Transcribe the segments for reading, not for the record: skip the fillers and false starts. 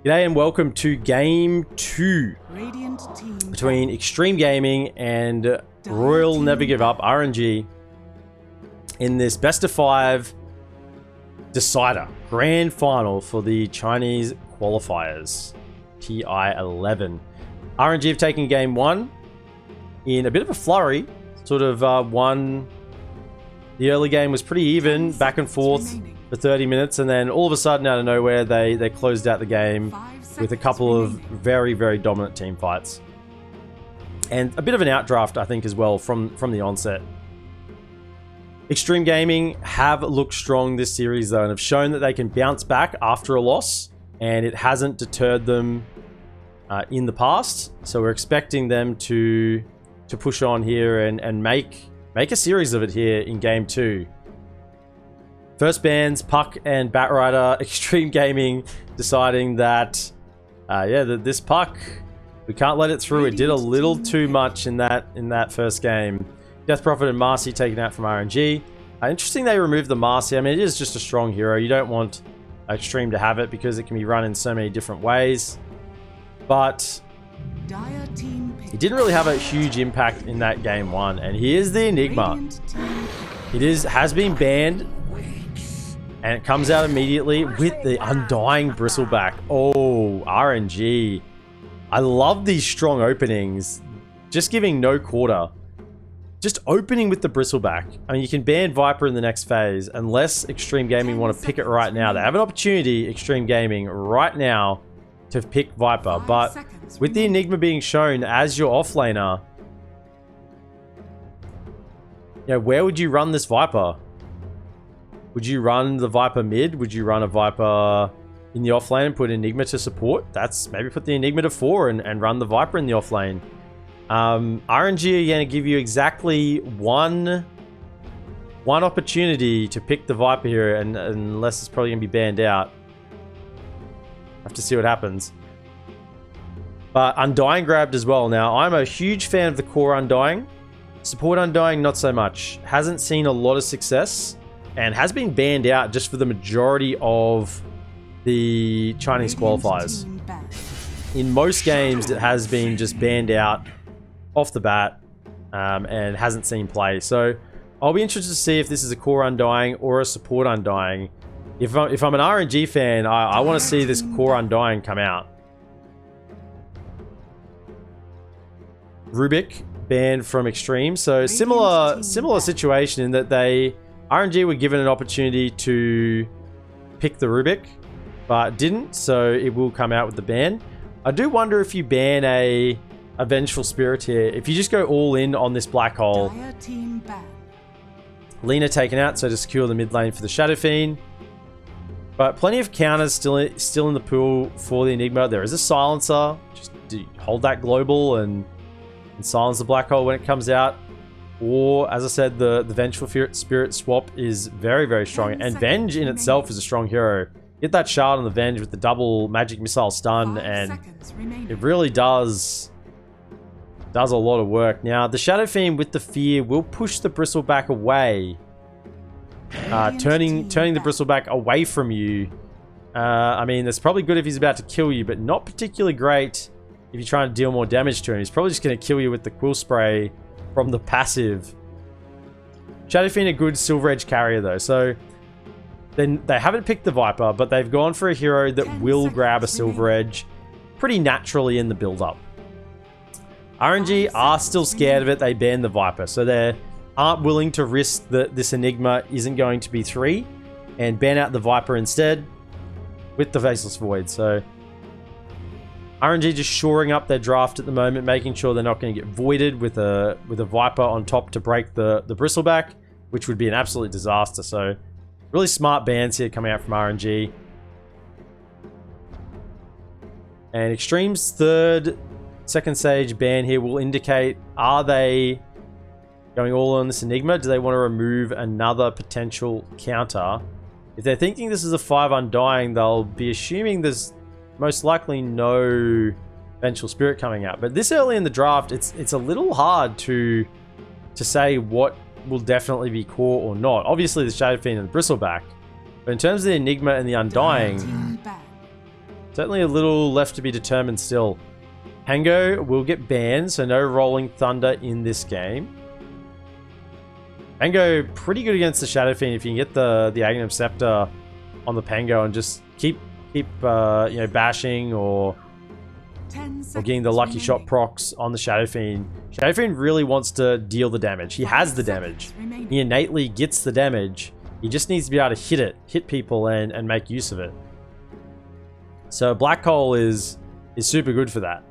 G'day and welcome to Game 2 between XtremeGaming and Royal Never Give Up RNG in this best of 5 decider grand final for the Chinese qualifiers TI11. RNG have taken game 1 in a bit of a flurry, sort of won. The early game was pretty even, back and forth for 30 minutes, and then all of a sudden, out of nowhere, they closed out the game with a couple of very, very dominant team fights. And a bit of an outdraft, I think, as well, from the onset. XtremeGaming have looked strong this series, though, and have shown that they can bounce back after a loss, and it hasn't deterred them in the past. So we're expecting them to push on here and make a series of it here in Game 2. First bans, Puck and Batrider. XtremeGaming deciding that, that this Puck, we can't let it through. It did a little too much in that first game. Death Prophet and Marcy taken out from RNG. Interesting they removed the Marcy. I mean, it is just a strong hero. You don't want Xtreme to have it because it can be run in so many different ways. But it didn't really have a huge impact in that game 1. And here's the Enigma. It has been banned. And it comes out immediately with the Undying Bristleback. Oh, RNG. I love these strong openings. Just giving no quarter. Just opening with the Bristleback. I mean, you can ban Viper in the next phase unless XtremeGaming want to pick it right now. They have an opportunity, XtremeGaming, right now to pick Viper. But with the Enigma being shown as your offlaner, where would you run this Viper? Would you run the Viper mid? Would you run a Viper in the offlane and put Enigma to support? That's maybe put the Enigma to 4 and run the Viper in the offlane. RNG are going to give you exactly one opportunity to pick the Viper here, and unless it's probably going to be banned out. Have to see what happens. But Undying grabbed as well. Now, I'm a huge fan of the core Undying. Support Undying, not so much. Hasn't seen a lot of success. And has been banned out just for the majority of the Chinese qualifiers. In most games, it has been just banned out off the bat and hasn't seen play. So I'll be interested to see if this is a core Undying or a support Undying. If I'm an RNG fan, I want to see this core Undying come out. Rubik banned from Xtreme. So similar situation in that RNG were given an opportunity to pick the Rubik, but didn't, so it will come out with the ban. I do wonder if you ban a Vengeful Spirit here, if you just go all in on this black hole. Lena taken out, so to secure the mid lane for the Shadow Fiend. But plenty of counters still in the pool for the Enigma. There is a Silencer. Just hold that global and silence the black hole when it comes out. Or, as I said, the Vengeful Spirit swap is very, very strong. And Venge in itself is a strong hero. Get that shard on the Venge with the double magic missile stun, and it really does a lot of work. Now, the Shadow Fiend with the Fear will push the Bristleback away. Turning the Bristleback away from you. I mean, that's probably good if he's about to kill you, but not particularly great if you're trying to deal more damage to him. He's probably just going to kill you with the Quill Spray from the passive. Shadow Fiend a good Silver Edge carrier though, so then they haven't picked the Viper, but they've gone for a hero that will grab a Silver Edge pretty naturally in the build-up. RNG are still scared of it. They banned the Viper, so they aren't willing to risk that this Enigma isn't going to be 3 and ban out the Viper instead with the Faceless Void. So RNG just shoring up their draft at the moment, making sure they're not going to get voided with a Viper on top to break the Bristleback, which would be an absolute disaster. So really smart bans here coming out from RNG. And Xtreme's second stage ban here will indicate, are they going all on this Enigma? Do they want to remove another potential counter? If they're thinking this is a 5 Undying, they'll be assuming there's most likely no Vengeful Spirit coming out. But this early in the draft, it's a little hard to say what will definitely be core or not. Obviously the Shadow Fiend and the Bristleback. But in terms of the Enigma and the Undying, certainly a little left to be determined still. Pango will get banned, so no Rolling Thunder in this game. Pango pretty good against the Shadow Fiend if you can get the Aghanim Scepter on the Pango and just keep you know, bashing or getting the lucky shot procs on the Shadow Fiend. Shadow Fiend really wants to deal the damage. He has the damage. He innately gets the damage. He just needs to be able to hit people and make use of it. So Black Hole is super good for that.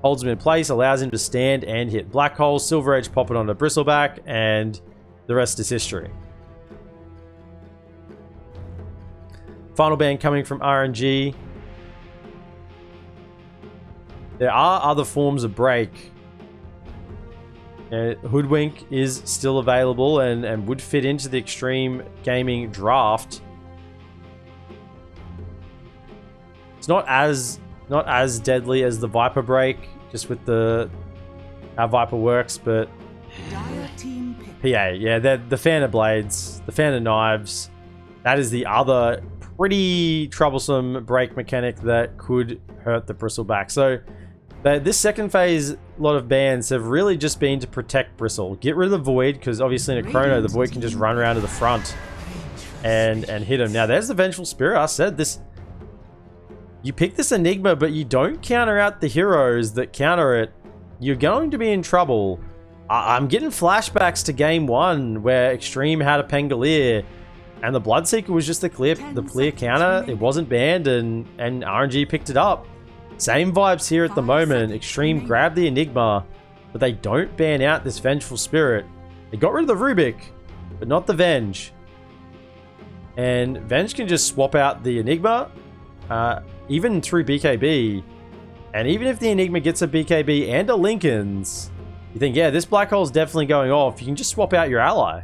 Holds him in place, allows him to stand and hit. Black Hole, Silver Edge pop it onto Bristleback, and the rest is history. Final ban coming from RNG. There are other forms of break. Hoodwink is still available and would fit into the XtremeGaming draft. It's not as deadly as the Viper break, just with how Viper works, but PA, yeah, they're the fan of blades, the fan of knives. That is the other pretty troublesome break mechanic that could hurt the Bristleback. So this second phase, a lot of bans have really just been to protect Bristle. Get rid of the Void, because obviously in a Chrono, the Void can just run around to the front and hit him. Now, there's the Vengeful Spirit. I said this. You pick this Enigma, but you don't counter out the heroes that counter it. You're going to be in trouble. I'm getting flashbacks to game 1 where Xtreme had a Pangolier and the Bloodseeker was just the clear counter. It wasn't banned and RNG picked it up. Same vibes here at the moment. Xtreme grabbed the Enigma, but they don't ban out this Vengeful Spirit. They got rid of the Rubik, but not the Venge. And Venge can just swap out the Enigma, even through BKB. And even if the Enigma gets a BKB and a Lincoln's, you think, yeah, this Black Hole's definitely going off. You can just swap out your ally.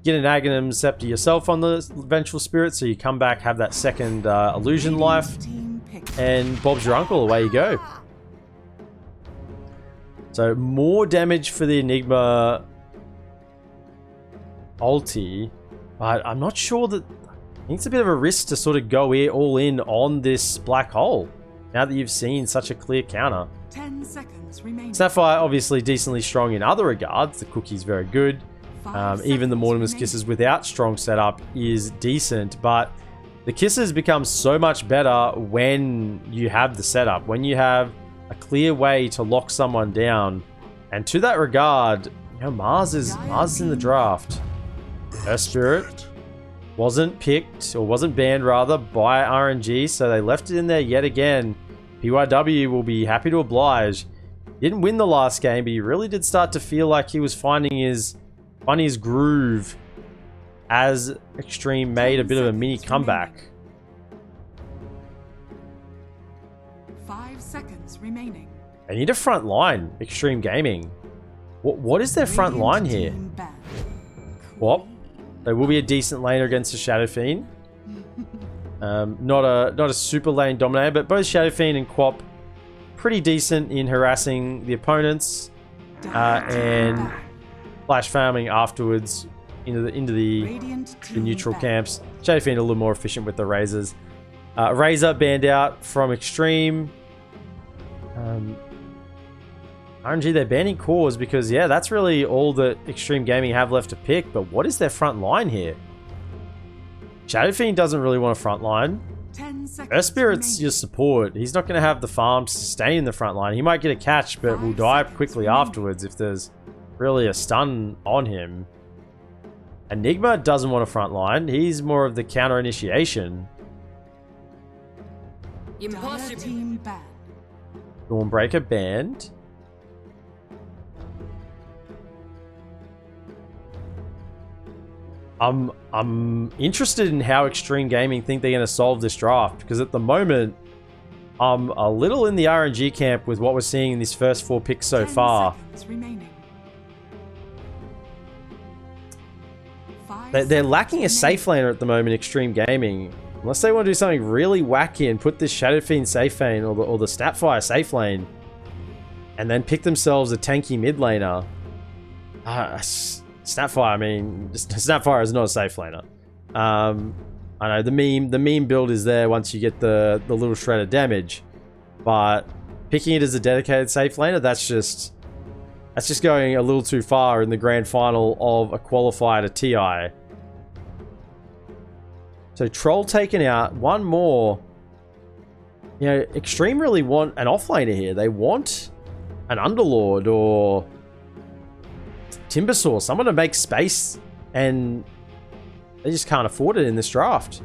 Get an Aghanim Scepter yourself on the Vengeful Spirit, so you come back, have that second illusion life, and Bob's your uncle, away you go. So more damage for the Enigma ulti, but I'm not sure that... I think it's a bit of a risk to sort of go all in on this Black Hole, now that you've seen such a clear counter. 10 seconds remaining. Sapphire obviously decently strong in other regards. The Cookie's very good. Even the Mortimer's Kisses without strong setup is decent, but the Kisses become so much better when you have the setup, when you have a clear way to lock someone down. And to that regard, you know, Mars is in the draft. Her Spirit wasn't picked, or wasn't banned rather, by RNG, so they left it in there yet again. PYW will be happy to oblige. He didn't win the last game, but he really did start to feel like he was finding his groove as Xtreme made a bit of a mini comeback. 5 seconds remaining. They need a front line, XtremeGaming. What is their front line here? Well, they will be a decent laner against the Shadow Fiend. Not a super lane dominator, but both Shadow Fiend and Quap pretty decent in harassing the opponents and flash farming afterwards into the neutral camps. Shadow Fiend a little more efficient with the Razors. Razor banned out from Xtreme. RNG, they're banning cores because, yeah, that's really all that XtremeGaming have left to pick. But what is their front line here? Shadow Fiend doesn't really want a front line. Earth Spirit's your support. He's not going to have the farm to sustain the front line. He might get a catch, but will die quickly afterwards if there's really a stun on him. Enigma doesn't want a front line. He's more of the counter initiation. Dawnbreaker banned. I'm interested in how XtremeGaming think they're going to solve this draft, because at the moment I'm a little in the RNG camp with what we're seeing in these first 4 picks so far. They're lacking a safe laner at the moment, XtremeGaming. Unless they want to do something really wacky and put this Shadow Fiend safe lane or the Snapfire safe lane and then pick themselves a tanky mid laner. Snapfire, I mean, Snapfire is not a safe laner. I know the meme build is there once you get the little shred of damage, but picking it as a dedicated safe laner, that's just going a little too far in the grand final of a qualifier to TI. So Troll taken out, one more. You know, Xtreme really want an offlaner here. They want an Underlord or Timbersaw, someone to make space, and they just can't afford it in this draft.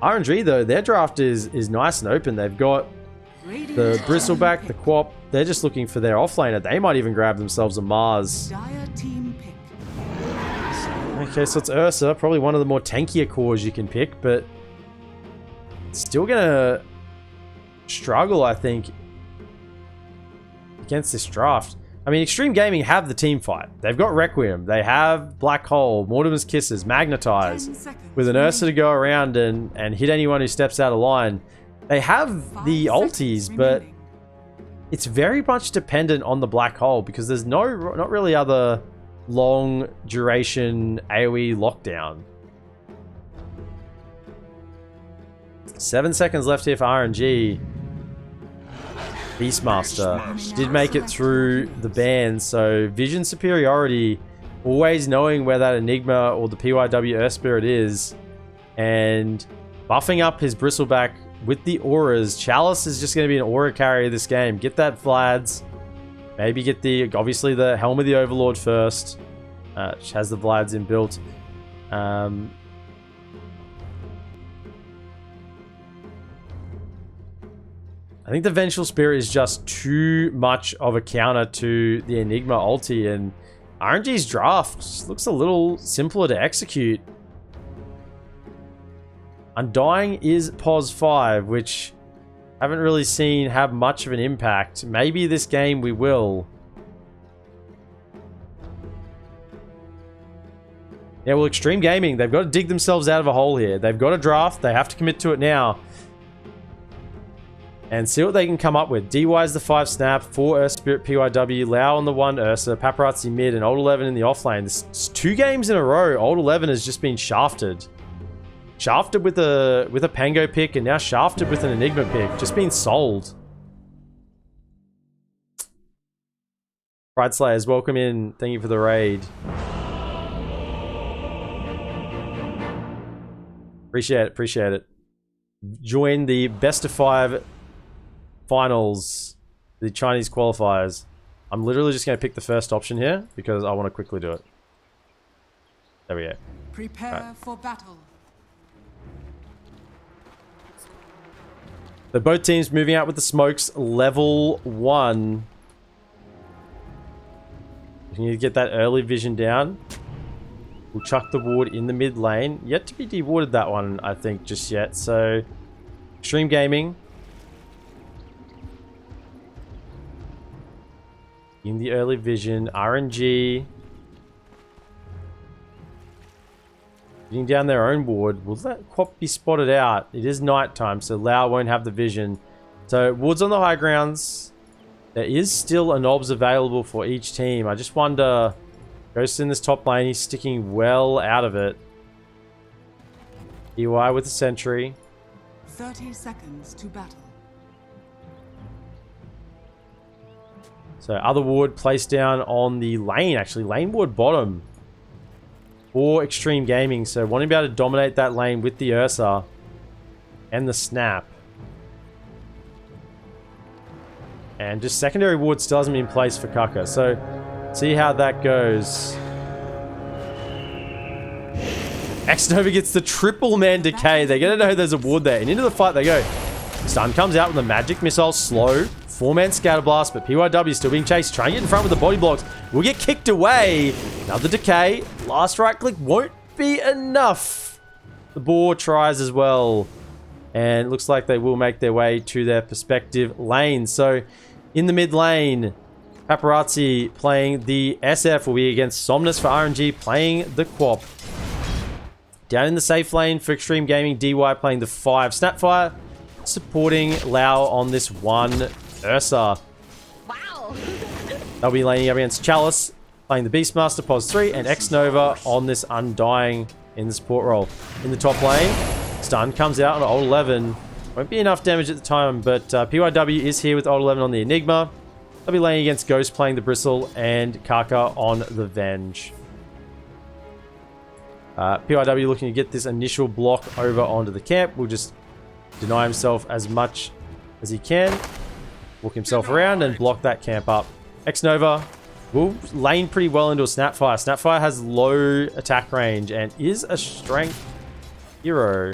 RNG though, their draft is nice and open. They've got the Bristleback, the Quap. They're just looking for their offlaner. They might even grab themselves a Mars. Okay, so it's Ursa, probably one of the more tankier cores you can pick, but still gonna struggle, I think, against this draft. I mean, XtremeGaming have the team fight. They've got Requiem, they have Black Hole, Mortimer's Kisses, Magnetize, with an Ursa to go around and hit anyone who steps out of line. They have the ultis, but it's very much dependent on the Black Hole because there's not really other long duration AoE lockdown. 7 seconds left here for RNG. Beastmaster did make it through the ban, so vision superiority, always knowing where that Enigma or the PYW Earth Spirit is, and buffing up his Bristleback with the auras. Chalice is just going to be an aura carrier this game. Get that Vlad's. Maybe get obviously the Helm of the Overlord first, which has the Vlad's inbuilt. I think the Vengeful Spirit is just too much of a counter to the Enigma ulti, and RNG's draft looks a little simpler to execute. Undying is POS 5, which I haven't really seen have much of an impact. Maybe this game we will. Yeah, well, XtremeGaming, they've got to dig themselves out of a hole here. They've got a draft. They have to commit to it now. And see what they can come up with. DY is the 5 snap, 4 Earth Spirit PYW, Lao on the 1 Ursa, Paparazzi mid, and Old 11 in the offlane. This is 2 games in a row. Old 11 has just been shafted. Shafted with a Pango pick, and now shafted with an Enigma pick. Just been sold. Pride Slayers, welcome in. Thank you for the raid. Appreciate it. Join the best of 5 finals, the Chinese qualifiers. I'm literally just going to pick the first option here because I want to quickly do it. There we go. Prepare for battle. So both teams moving out with the smokes, level 1. You need to get that early vision down. We'll chuck the ward in the mid lane. Yet to be dewarded that one, I think, just yet. So, XtremeGaming in the early vision. RNG getting down their own ward. Will that Quap be spotted out? It is nighttime, so Lao won't have the vision. So, wards on the high grounds. There is still a knobs available for each team. I just wonder... Ghost in this top lane, he's sticking well out of it. EY with the sentry. 30 seconds to battle. So other ward placed down on the lane, actually. Lane ward bottom for XtremeGaming. So wanting to be able to dominate that lane with the Ursa and the snap. And just secondary ward still hasn't been placed for Kaka. So see how that goes. Xnova gets the triple man decay. They're going to know there's a ward there. And into the fight they go. Stun comes out with a magic missile. Slow. 4-man scatterblast. But PYW still being chased. Trying to get in front with the body blocks. Will get kicked away. Another decay. Last right click won't be enough. The boar tries as well. And it looks like they will make their way to their respective lanes. So in the mid lane, Paparazzi playing the SF will be against Somnus for RNG playing the Quap. Down in the safe lane for XtremeGaming, DY playing the 5 Snapfire, supporting Lao on this 1 Ursa. Wow. They'll be laning up against Chalice, playing the Beastmaster, POS 3, and Xnova on this Undying in the support role. In the top lane, Stun comes out on Old 11. Won't be enough damage at the time, but PYW is here with Old 11 on the Enigma. They'll be laying against Ghost playing the Bristle and Kaka on the Venge. PYW looking to get this initial block over onto the camp. Will just deny himself as much as he can. Walk himself around and block that camp up. X-Nova will lane pretty well into a Snapfire. Snapfire has low attack range and is a strength hero.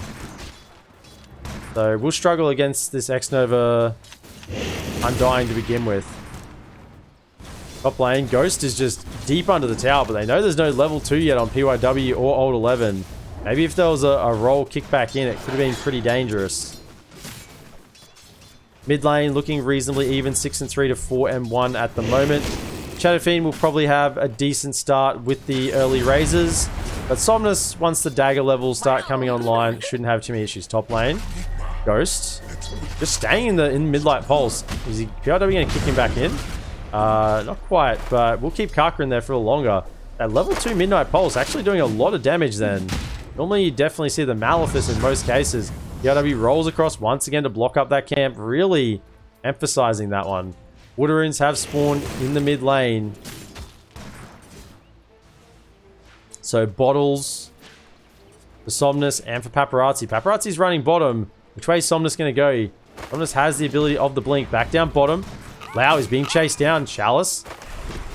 So we'll struggle against this X-Nova Undying to begin with. Top lane, Ghost is just deep under the tower, but they know there's no level 2 yet on PYW or Old 11. Maybe if there was a roll kickback in, it could have been pretty dangerous. Mid lane looking reasonably even, 6-3 to 4-1 at the moment. Shadow Fiend will probably have a decent start with the early raises, but Somnus, once the dagger levels start coming online, shouldn't have too many issues. Top lane, Ghost just staying in the mid-light pulse. Is PYW going to kick him back in? Not quite, but we'll keep Kaka in there for a little longer. That level 2 Midnight Pulse actually doing a lot of damage then. Normally you definitely see the Malefice in most cases. PYW rolls across once again to block up that camp, really emphasizing that one. Woodaroons have spawned in the mid lane. So Bottles for Somnus and for Paparazzi. Paparazzi's running bottom. Which way is Somnus going to go? Somnus has the ability of the blink. Back down bottom. Lau is being chased down. Chalice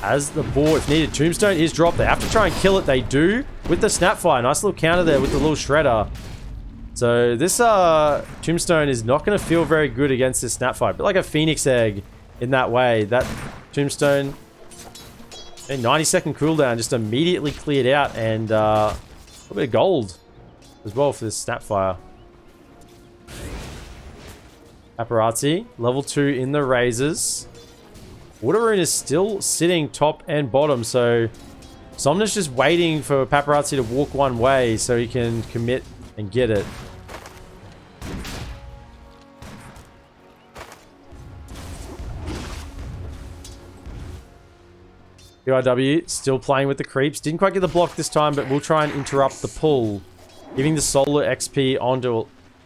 has the board. If needed, Tombstone is dropped. They have to try and kill it. They do with the Snapfire. Nice little counter there with the little Shredder. So this Tombstone is not going to feel very good against this Snapfire. A bit like a Phoenix Egg in that way. That Tombstone, a 90-second cooldown, just immediately cleared out. And a little bit of gold as well for this Snapfire. Paparazzi, level 2 in the raises. Woodaroon is still sitting top and bottom, so Somnus just waiting for Paparazzi to walk one way so he can commit and get it. PYW still playing with the creeps. Didn't quite get the block this time, but we'll try and interrupt the pull. Giving the solo XP onto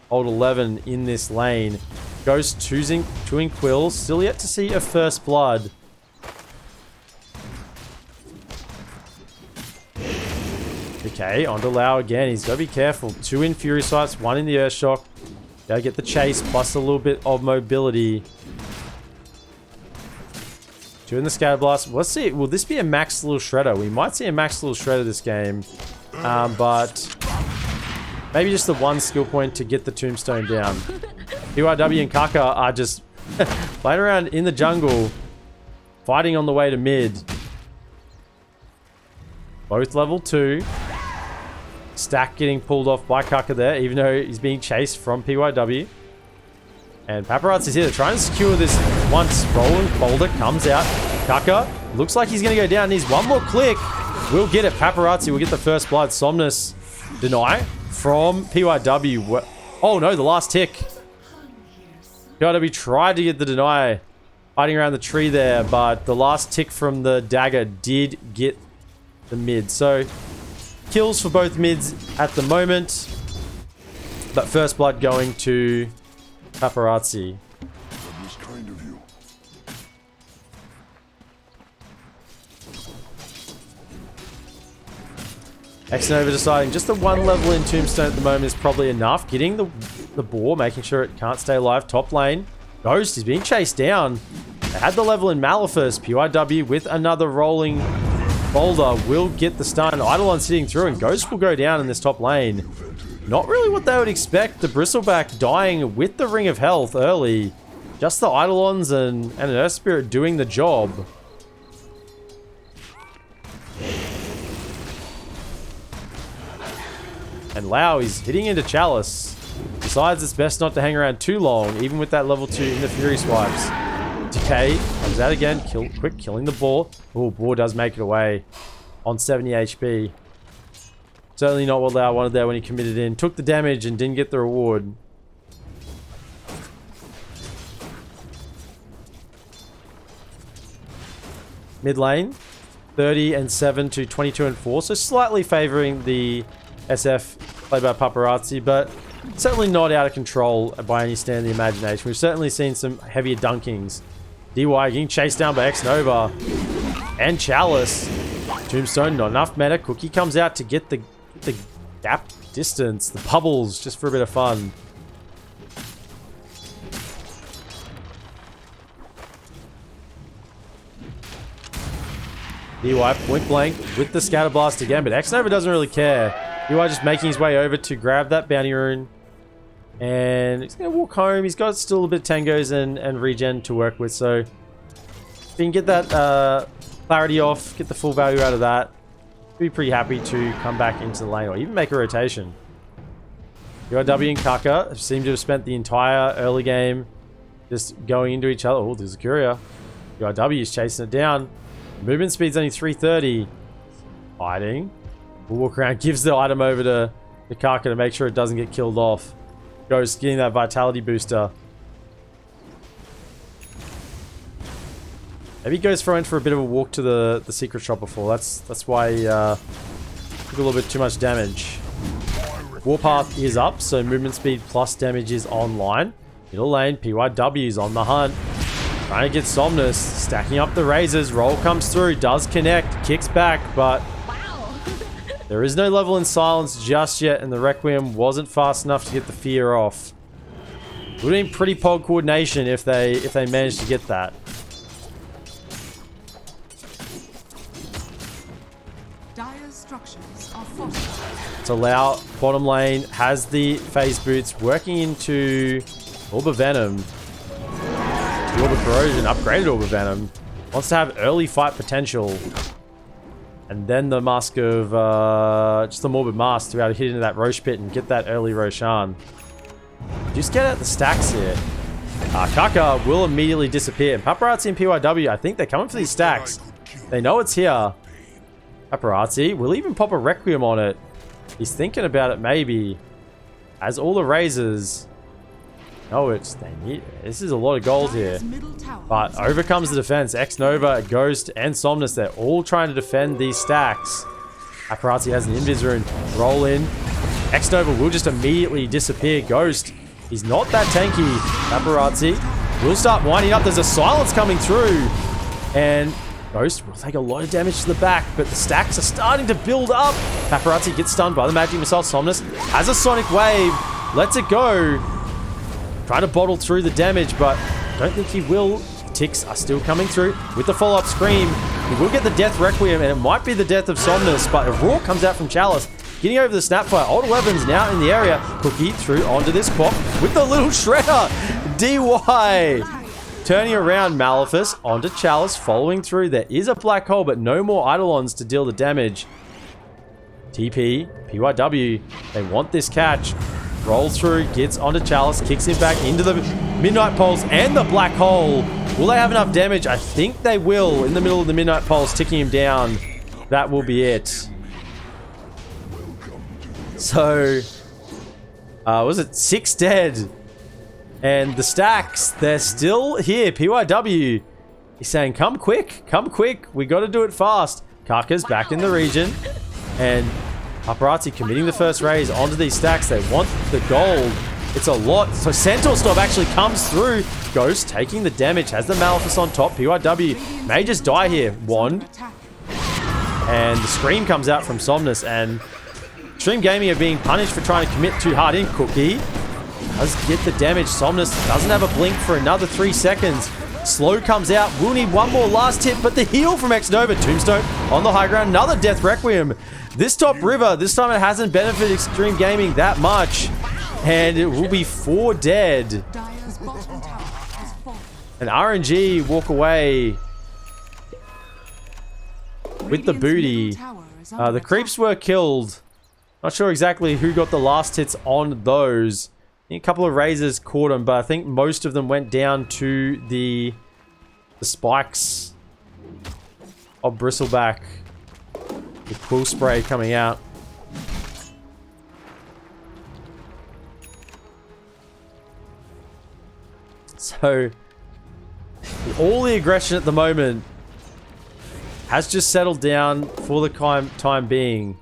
Old 11 in this lane. Ghost choosing Quill. Still yet to see a first blood. Okay, onto Lau again. He's got to be careful. 2 in Fury Sights, 1 in the Earthshock. Gotta get the chase plus a little bit of mobility. 2 in the Scatterblast. Let's see. Will this be a max little Shredder? We might see a max little Shredder this game. But maybe just the 1 skill point to get the Tombstone down. PYW and Kaka are just playing around in the jungle, fighting on the way to mid. Both level 2. Stack getting pulled off by Kaka there, even though he's being chased from PYW. And Paparazzi's here. They're trying to secure this once. Rolling boulder comes out. Kaka looks like he's going to go down. Needs one more click. We'll get it. Paparazzi will get the first blood. Somnus deny from PYW. Oh no, the last tick. PYW tried to get the deny, hiding around the tree there, but the last tick from the dagger did get the mid. So kills for both mids at the moment, but first blood going to Paparazzi. That was kind of you. Xnova deciding just the 1 level in Tombstone at the moment is probably enough. Getting the boar, making sure it can't stay alive. Top lane, Ghost is being chased down. They had the level in Malefice. PYW with another rolling boulder will get the stun. Eidolon sitting through, and Ghost will go down in this top lane. Not really what they would expect. The Bristleback dying with the Ring of Health early. Just the Eidolons and an Earth Spirit doing the job. And Lau is hitting into Chalice. Decides it's best not to hang around too long, even with that level 2 in the Fury Swipes. Decay comes out again, quick killing the boar. Oh, boar does make it away on 70 HP. Certainly not what Lau wanted there when he committed in. Took the damage and didn't get the reward. Mid lane, 30-7 to 22-4, so slightly favoring the SF played by Paparazzi, but certainly not out of control by any stand of the imagination. We've certainly seen some heavier dunkings. DY getting chased down by Xnova and Chalice. Tombstone, not enough meta. Cookie comes out to get the gap distance, the bubbles, just for a bit of fun. DY point blank with the scatter blast again, but Xnova doesn't really care. DY just making his way over to grab that bounty rune. And he's going to walk home. He's got still a bit of tangos and regen to work with, so if he can get that clarity off, get the full value out of that, be pretty happy to come back into the lane or even make a rotation. URW and Kaka seem to have spent the entire early game just going into each other. Oh, there's a Courier. URW is chasing it down. Movement speed's only 330. Hiding. We'll walk around, gives the item over to Kaka to make sure it doesn't get killed off. Ghost getting that vitality booster. Maybe Ghost went for a bit of a walk to the secret shop before. That's why he took a little bit too much damage. Warpath is up, so movement speed plus damage is online. Middle lane, PYW's on the hunt. Trying to get Somnus, stacking up the razors. Roll comes through, does connect, kicks back, but there is no level in silence just yet, and the Requiem wasn't fast enough to get the fear off. Would have been pretty pog coordination if they managed to get that. Dire's structures are fortified. To allow bottom lane has the phase boots working into Orb of Venom. Orb of Corrosion, upgraded Orb of Venom. Wants to have early fight potential. And then the Mask of, just the Morbid Mask to be able to hit into that Roche Pit and get that early Roshan. Just get out the stacks here. Kaka will immediately disappear. And Paparazzi and PYW, I think they're coming for these stacks. They know it's here. Paparazzi will even pop a Requiem on it. He's thinking about it maybe. As all the razors. No, they need. This is a lot of gold here. But overcomes the defense. Xnova, Ghost, and Somnus. They're all trying to defend these stacks. Paparazzi has an Invis rune. Roll in. Xnova will just immediately disappear. Ghost, he's not that tanky. Paparazzi will start winding up. There's a silence coming through. And Ghost will take a lot of damage to the back, but the stacks are starting to build up. Paparazzi gets stunned by the magic missile. Somnus has a sonic wave. Lets it go. Trying to bottle through the damage, but don't think he will. Ticks are still coming through with the follow-up scream. He will get the death Requiem, and it might be the death of Somnus, but a roar comes out from Chalice. Getting over the Snapfire. Old 11's now in the area. Cookie through onto this quap with the little shredder. DY. Turning around Malefice onto Chalice, following through. There is a black hole, but no more Eidolons to deal the damage. TP, PYW, they want this catch. Rolls through, gets onto Chalice, kicks him back into the Midnight Pulse and the Black Hole. Will they have enough damage? I think they will. In the middle of the Midnight Pulse, ticking him down. That will be it. So, was it 6 dead? And the stacks, they're still here. PYW, he's saying, come quick, we got to do it fast. Kaka's back in the region, and Paparazzi committing the first raise onto these stacks. They want the gold. It's a lot. So Centaur Storm actually comes through. Ghost taking the damage, has the Malefice on top. PYW may just die here. Wand. And the scream comes out from Somnus, and XtremeGaming are being punished for trying to commit too hard in. Cookie does get the damage. Somnus doesn't have a blink for another 3 seconds. Slow comes out. We'll need one more last hit, but the heal from Xnova. Tombstone on the high ground. Another Death Requiem. This top river, this time it hasn't benefited XtremeGaming that much. And it will be 4 dead. And RNG walk away with the booty. The creeps were killed. Not sure exactly who got the last hits on those. I think a couple of razors caught them, but I think most of them went down to the spikes of Bristleback. The Quill Spray coming out. So, all the aggression at the moment has just settled down for the time being.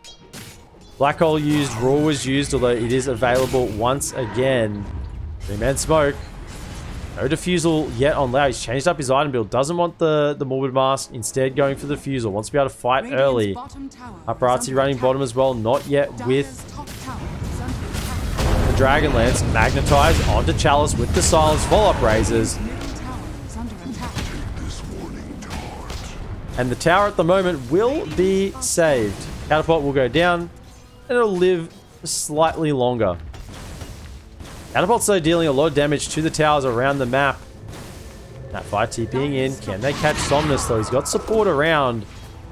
Black hole used, raw was used, although it is available once again. 3-man smoke. No defusal yet on Lau. He's changed up his item build. Doesn't want the Morbid Mask. Instead going for the defusal. Wants to be able to fight early. Paparazzi running bottom as well. Not yet with the Dragonlance. Magnetize onto Chalice with the Silence. Follow-up raises. And the tower at the moment will be saved. Catapult will go down. And it'll live slightly longer. Catapult's though dealing a lot of damage to the towers around the map. That fight TPing in. Can they catch Somnus though? He's got support around.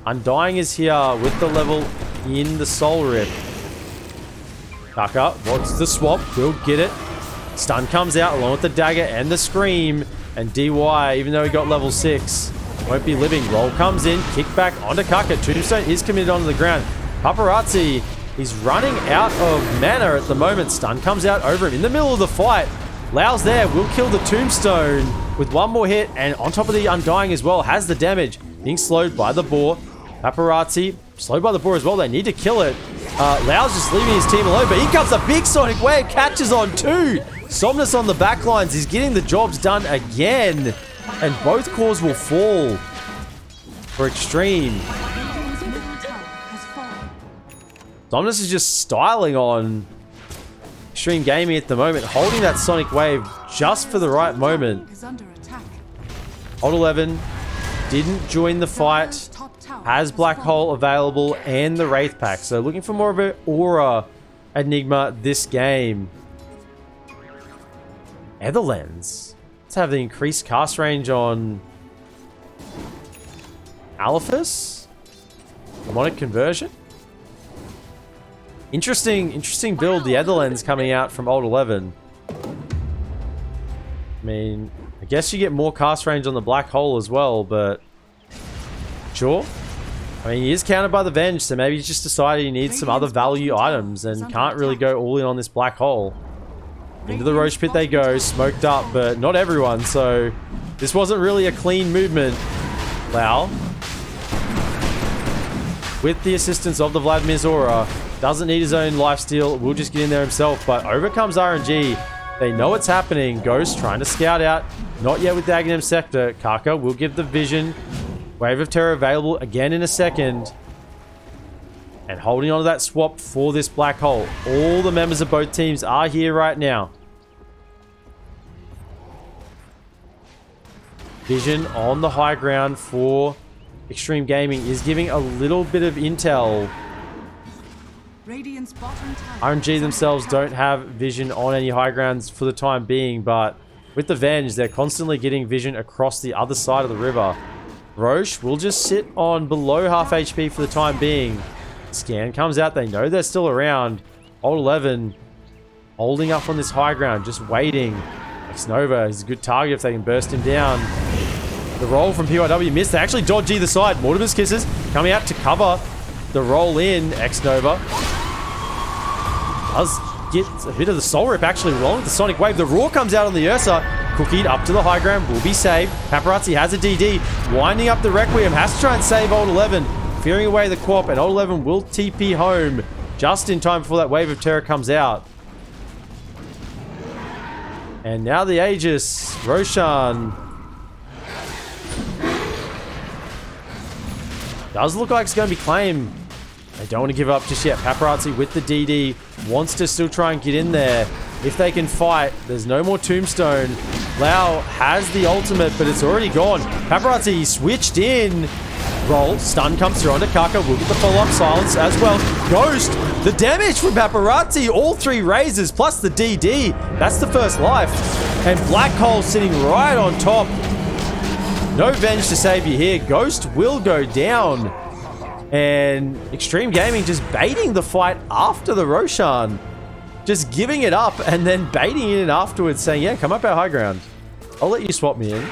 Undying is here with the level in the Soul Rip. Kaka wants the swap. Will get it. Stun comes out along with the dagger and the scream. And DY, even though he got level 6, won't be living. Roll comes in. Kick back onto Kaka. Tombstone is committed onto the ground. Paparazzi, he's running out of mana at the moment. Stun comes out over him in the middle of the fight. Lau's there. Will kill the Tombstone with one more hit. And on top of the Undying as well. Has the damage. Being slowed by the boar. Paparazzi slowed by the boar as well. They need to kill it. Lau's just leaving his team alone. But here comes a big Sonic Wave. Catches on too. Somnus on the back lines. He's getting the jobs done again. And both cores will fall for Xtreme. Somnus is just styling on XtremeGaming at the moment, holding that Sonic Wave just for the right moment. Old 11 didn't join the fight, has Black Hole available and the Wraith Pack, so looking for more of an Aura Enigma this game. Netherlands. Let's have the increased cast range on Alephus. Demonic Conversion. Interesting build, the Netherlands coming out from Old 11. I mean, I guess you get more cast range on the Black Hole as well, but sure. I mean, he is countered by the Venge, so maybe he's just decided he needs some other value items and can't really go all in on this Black Hole. Into the Roche Pit they go, smoked up, but not everyone, so this wasn't really a clean movement. Lau, with the assistance of the Vladimir's Aura, doesn't need his own lifesteal, will just get in there himself, but overcomes RNG. They know what's happening. Ghost trying to scout out, not yet with the Aghanim Scepter. Kaka will give the vision. Wave of Terror available again in a second. And holding on to that swap for this Black Hole. All the members of both teams are here right now. Vision on the high ground for XtremeGaming is giving a little bit of intel. RNG themselves don't have vision on any high grounds for the time being, but with the Venge, they're constantly getting vision across the other side of the river. Roche will just sit on below half HP for the time being. Scan comes out, they know they're still around. Old 11 holding up on this high ground, just waiting. Xnova is a good target if they can burst him down. The roll from PYW missed. They actually dodge either side. Mortimer's Kisses coming out to cover the roll in. Xnova does get a bit of the Soul Rip actually rolling with the Sonic Wave. The Roar comes out on the Ursa. Cookied up to the high ground. Will be saved. Paparazzi has a DD. Winding up the Requiem. Has to try and save Old 11. Fearing away the Quap. And Old 11 will TP home just in time before that Wave of Terror comes out. And now the Aegis. Roshan. Does look like it's going to be claimed. They don't want to give up just yet. Paparazzi with the DD wants to still try and get in there. If they can fight, there's no more Tombstone. Lau has the ultimate, but it's already gone. Paparazzi switched in. Roll. Stun comes through onto Kaka. We'll get the follow-up silence as well. Ghost. The damage from Paparazzi. All 3 raises plus the DD. That's the first life. And Black Hole sitting right on top. No Venge to save you here. Ghost will go down. And XtremeGaming just baiting the fight after the Roshan. Just giving it up and then baiting it in afterwards, saying, yeah, come up our high ground. I'll let you swap me in.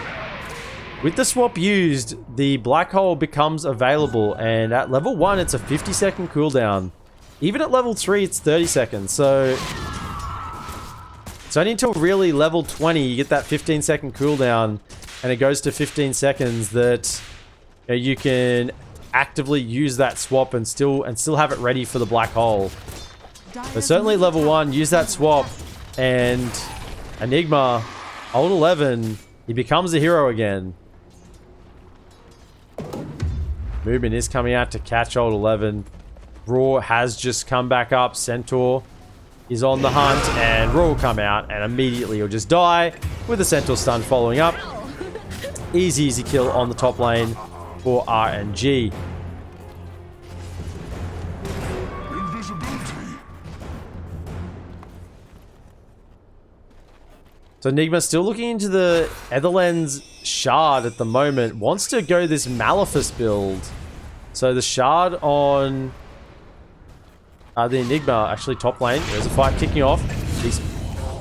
With the swap used, the Black Hole becomes available. And at level 1, it's a 50-second cooldown. Even at level 3, it's 30 seconds. So it's only until really level 20 you get that 15-second cooldown. And it goes to 15 seconds that you can actively use that swap and still have it ready for the black hole. But certainly level 1, use that swap, and Enigma, old 11, he becomes a hero again. Movement is coming out to catch old 11. Raw has just come back up. Centaur is on the hunt, and Raw will come out, and immediately he'll just die with a Centaur stun following up. Easy kill on the top lane for RNG. So Enigma still looking into the Netherlands shard at the moment. Wants to go this Maleficent build. So the shard on the Enigma, actually top lane. There's a fight kicking off.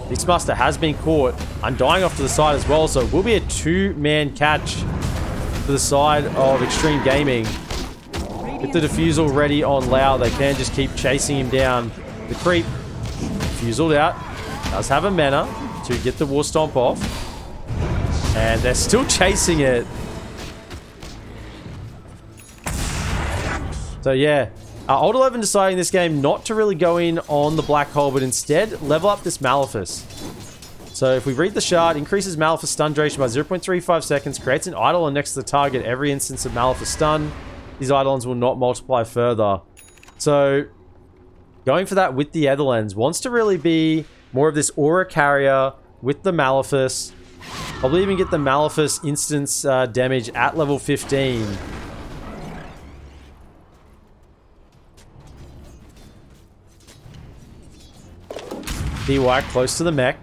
Beastmaster has been caught. Undying off to the side as well. So it will be a 2-man catch for the side of XtremeGaming. With the defusal ready on Lau, they can just keep chasing him down. The creep defusal out. Does have a mana to get the War Stomp off. And they're still chasing it. So yeah, old 11 deciding this game not to really go in on the black hole, but instead level up this Maleficent. So if we read the shard, increases Maleficent stun duration by 0.35 seconds, creates an Eidolon next to the target every instance of Maleficent stun. These Eidolons will not multiply further. So going for that with the Netherlands, wants to really be more of this aura carrier with the Maleficent. Probably even get the Maleficent instance damage at level 15. DY close to the mech.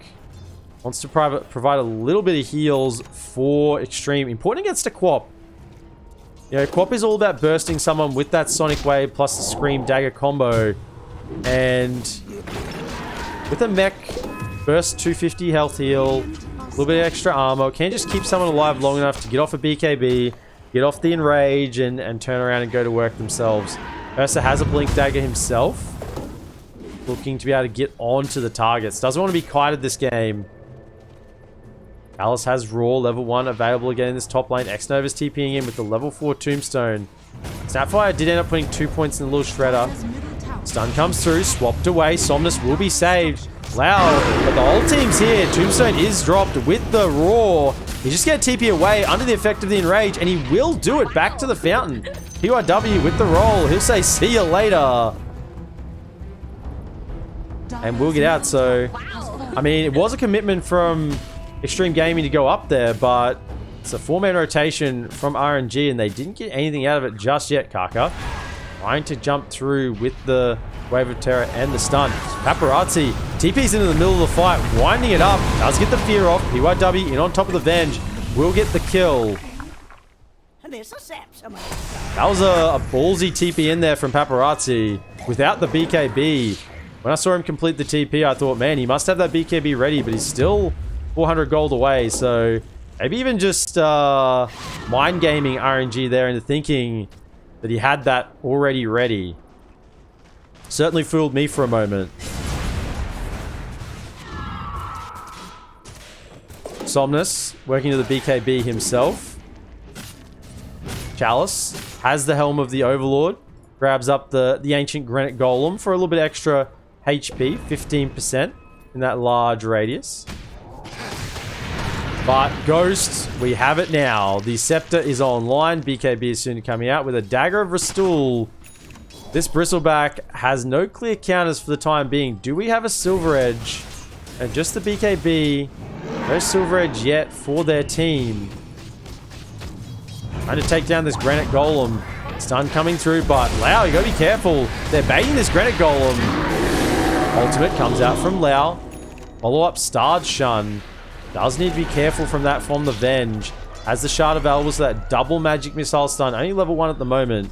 Wants to provide a little bit of heals for Xtreme. Important against a Quap. You know, Quap is all about bursting someone with that Sonic Wave plus the Scream Dagger combo. And with a mech, burst 250 health heal, a little bit of extra armor. Can just keep someone alive long enough to get off a BKB, get off the Enrage, and turn around and go to work themselves. Ursa has a Blink Dagger himself. Looking to be able to get onto the targets. Doesn't want to be kited this game. Alice has Raw, level 1 available again in this top lane. X-Nova's TPing in with the level 4 Tombstone. Snapfire did end up putting 2 points in the little shredder. Stun comes through, swapped away. Somnus will be saved. Loud, but the whole team's here. Tombstone is dropped with the Raw. He's just going to TP away under the effect of the Enrage, and he will do it back to the fountain. PYW with the roll. He'll say, see you later. And we'll get out. So, I mean, it was a commitment from XtremeGaming to go up there, but it's a 4-man rotation from RNG, and they didn't get anything out of it just yet. Kaka trying to jump through with the Wave of Terror and the stun. Paparazzi TP's into the middle of the fight, winding it up. Does get the fear off. PYW in on top of the Venge. Will get the kill. That was a ballsy TP in there from Paparazzi without the BKB. When I saw him complete the TP, I thought, man, he must have that BKB ready, but he's still 400 gold away. So maybe even just mind gaming RNG there into thinking that he had that already ready. Certainly fooled me for a moment. Somnus working to the BKB himself. Chalice has the Helm of the Overlord. Grabs up the Ancient Granite Golem for a little bit extra HP, 15% in that large radius. But Ghost, we have it now. The Scepter is online. BKB is soon coming out with a Dagger of Restore. This Bristleback has no clear counters for the time being. Do we have a Silver Edge? And just the BKB. No Silver Edge yet for their team. Trying to take down this Granite Golem. Stun coming through, but Lau, you gotta be careful. They're baiting this Granite Golem. Ultimate comes out from Lau. Follow up Starred Shun. Does need to be careful from that from the Venge. Has the Shard available, so that double magic missile stun. Only level 1 at the moment.